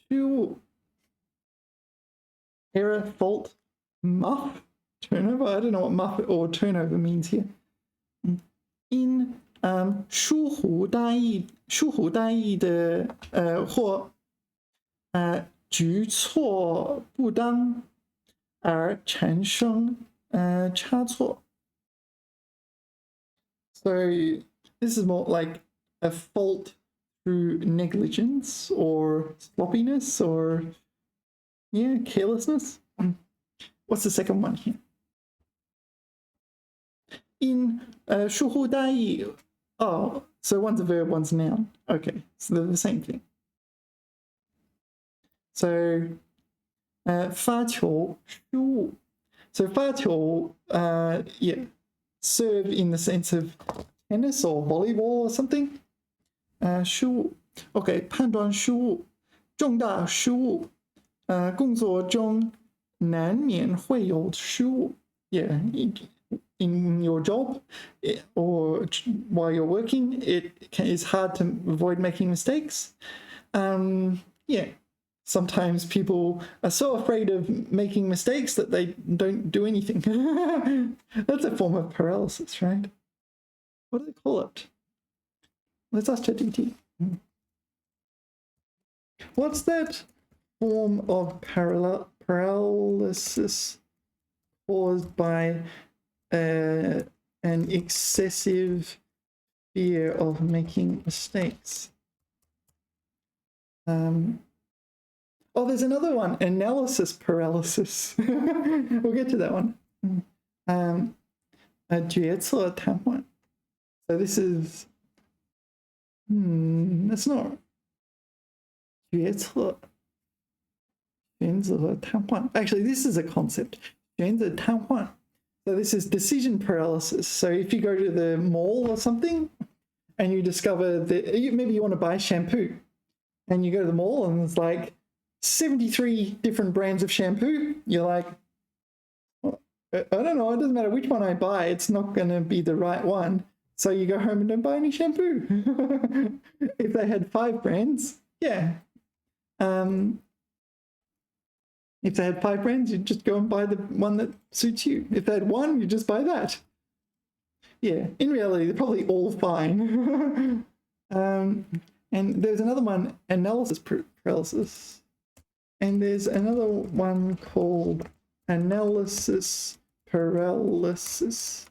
失误. Error, fault, muff, turnover. I don't know what muff or turnover means here. In 疏忽大意的或举措不当而产生差错. So this is more like a fault through negligence or sloppiness or yeah, carelessness. What's the second one here? In 疏忽大意. Oh, so one's a verb, one's a noun. Okay, so they're the same thing. So 发球失误. So 发球, yeah, serve in the sense of tennis or volleyball or something. 失误. Okay, 判断失误, 重大失误. 工作中难免会有失误. Yeah, in your job or while you're working, it's hard to avoid making mistakes. Yeah, sometimes people are so afraid of making mistakes that they don't do anything. That's a form of paralysis, right? What do they call it? Let's ask ChatGPT. What's that form of paralysis caused by an excessive fear of making mistakes? Oh, there's another one, analysis paralysis. We'll get to that one. 决策瘫痪. So this is, that's not 决策 选择瘫痪. Actually, this is a concept. 选择瘫痪. So this is decision paralysis. So if you go to the mall or something and you discover that maybe you want to buy shampoo and you go to the mall and it's like 73 different brands of shampoo, you're like, well, I don't know, it doesn't matter which one I buy, it's not going to be the right one. So you go home and don't buy any shampoo. If they had 5 brands, yeah. If they had 5 brands, you'd just go and buy the one that suits you. If they had 1, you just buy that. Yeah, in reality, they're probably all fine. And there's another one, analysis paralysis. And there's another one called analysis paralysis.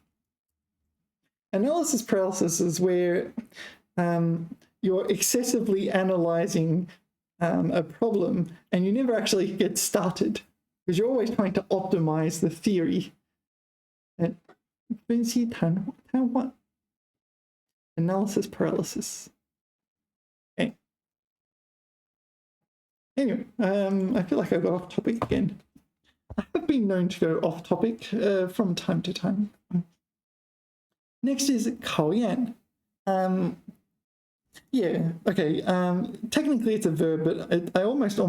Analysis paralysis is where you're excessively analyzing a problem and you never actually get started because you're always trying to optimize the theory. 分析瘫痪. Analysis paralysis. Okay. Anyway, I feel like I got off topic again. I have been known to go off topic from time to time. Next is 考验. Yeah, okay. Technically it's a verb, but I almost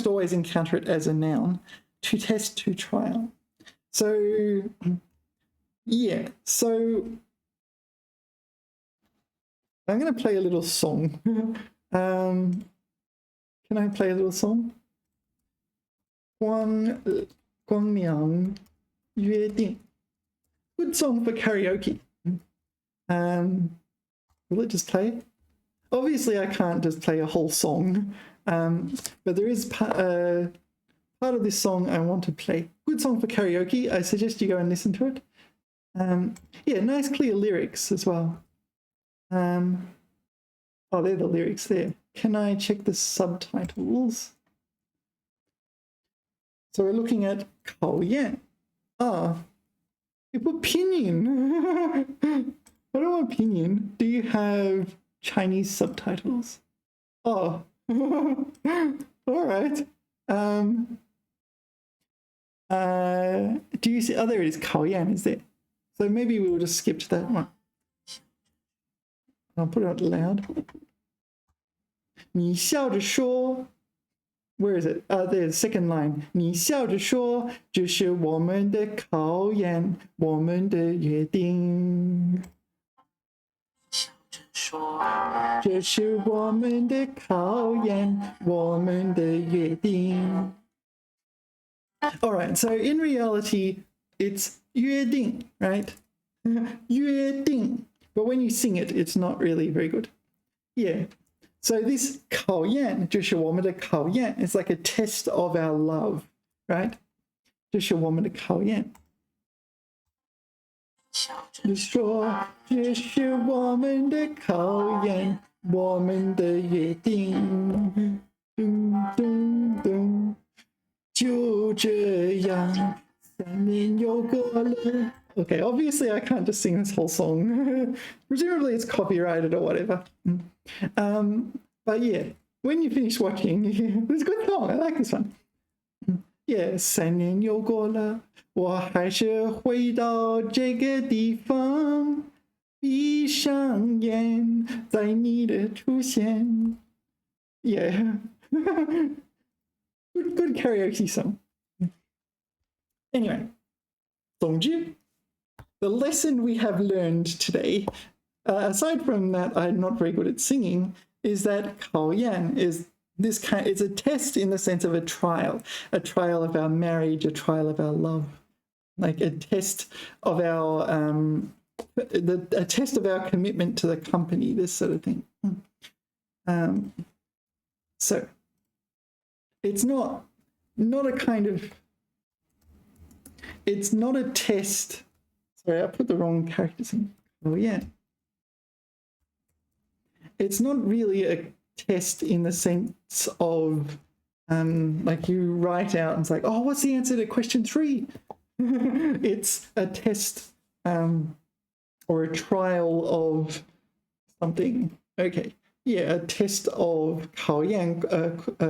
always encounter it as a noun. To test, to trial. So, yeah. So I'm going to play a little song. Can I play a little song? 光良约定. Good song for karaoke. Will it just play? Obviously, I can't just play a whole song, but there is part of this song I want to play. Good song for karaoke. I suggest you go and listen to it. Yeah, nice clear lyrics as well. Oh, they're the lyrics there. Can I check the subtitles? So we're looking at 考验. Ah, you put pinyin. What about pinyin? Do you have Chinese subtitles? Oh, all right. Do you see? Oh, there it is. 考验 is there. So maybe we'll just skip to that one. I'll put it out loud. 你笑着说. Where is it? There's the second line. 你笑着说，这是我们的考验，我们的约定。这是我们的考验，我们的约定。All right, so in reality, it's 约定, right? 约定. But when you sing it, it's not really very good. Yeah. So this 考验就是我们的考验 is like a test of our love, right? 这是我们的考验。你说这是我们的考验，我们的约定。噔噔噔，就这样，3年又过了。Okay, obviously I can't just sing this whole song. Presumably it's copyrighted or whatever. But yeah, when you finish watching, it's a good song. I like this one. Yeah, 3年又过了，我还是回到这个地方，闭上眼，在你的出现。Yeah, good karaoke song. Anyway, 总之。The lesson we have learned today, aside from that I'm not very good at singing, is that 考验 is it's a test in the sense of a trial of our marriage, a trial of our love, like a test of our a test of our commitment to the company, this sort of thing. So it's not a kind of, it's not a test. Sorry, I put the wrong characters in. Oh yeah. It's not really a test in the sense of like you write out and it's like, oh, what's the answer to question 3? It's a test or a trial of something. Okay, yeah, a test of 考验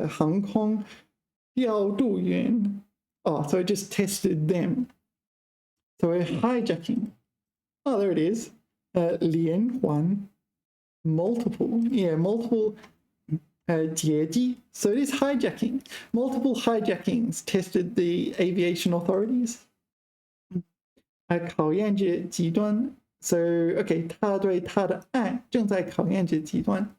航空调度员. Oh, so it just tested them. So we're hijacking. Oh, there it is. 连环 multiple, yeah, multiple 劫机. So it is hijacking. Multiple hijackings tested the aviation authorities. 考验着极端. So, okay, 他对他的爱正在考验着极端.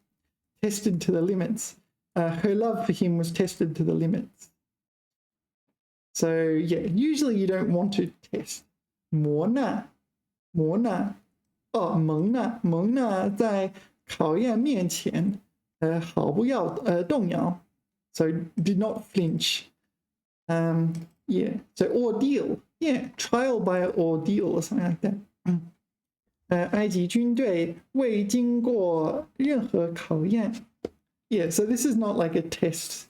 Tested to the limits. Her love for him was tested to the limits. So, yeah, usually you don't want to test. 磨难 哦，蒙难在考验面前毫不要动摇. So did not flinch. Yeah, so ordeal. Yeah, trial by ordeal or something like that. 埃及军队未经过任何考验. Yeah, so this is not like a test.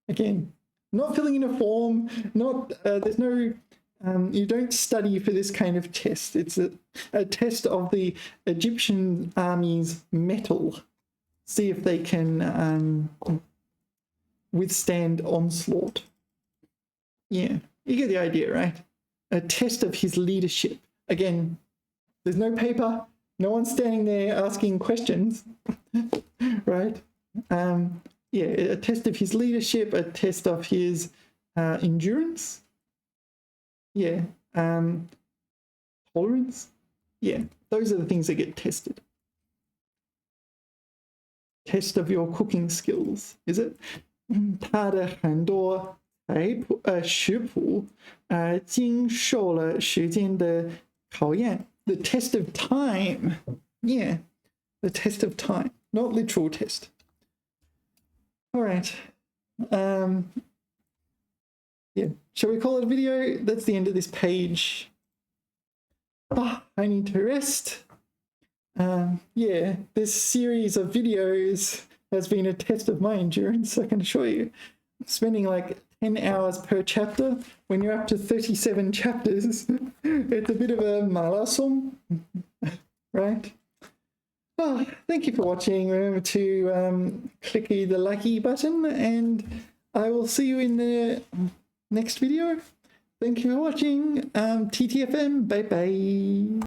Again, not filling in a form, not there's no you don't study for this kind of test. It's a test of the Egyptian army's mettle. See if they can withstand onslaught. Yeah, you get the idea, right? A test of his leadership. Again, there's no paper, no one's standing there asking questions, right? Yeah, a test of his leadership, a test of his endurance. Yeah, tolerance. Yeah, those are the things that get tested. Test of your cooking skills, is it? 他的很多食谱经受了时间的考验. The test of time. Yeah, the test of time, not literal test. All right. Yeah, shall we call it a video? That's the end of this page. I need to rest. Yeah, this series of videos has been a test of my endurance, I can assure you. I'm spending like 10 hours per chapter. When you're up to 37 chapters, it's a bit of a marathon, right? Oh, thank you for watching. Remember to click the likey button, and I will see you in the next video. Thank you for watching. TTFM. Bye bye.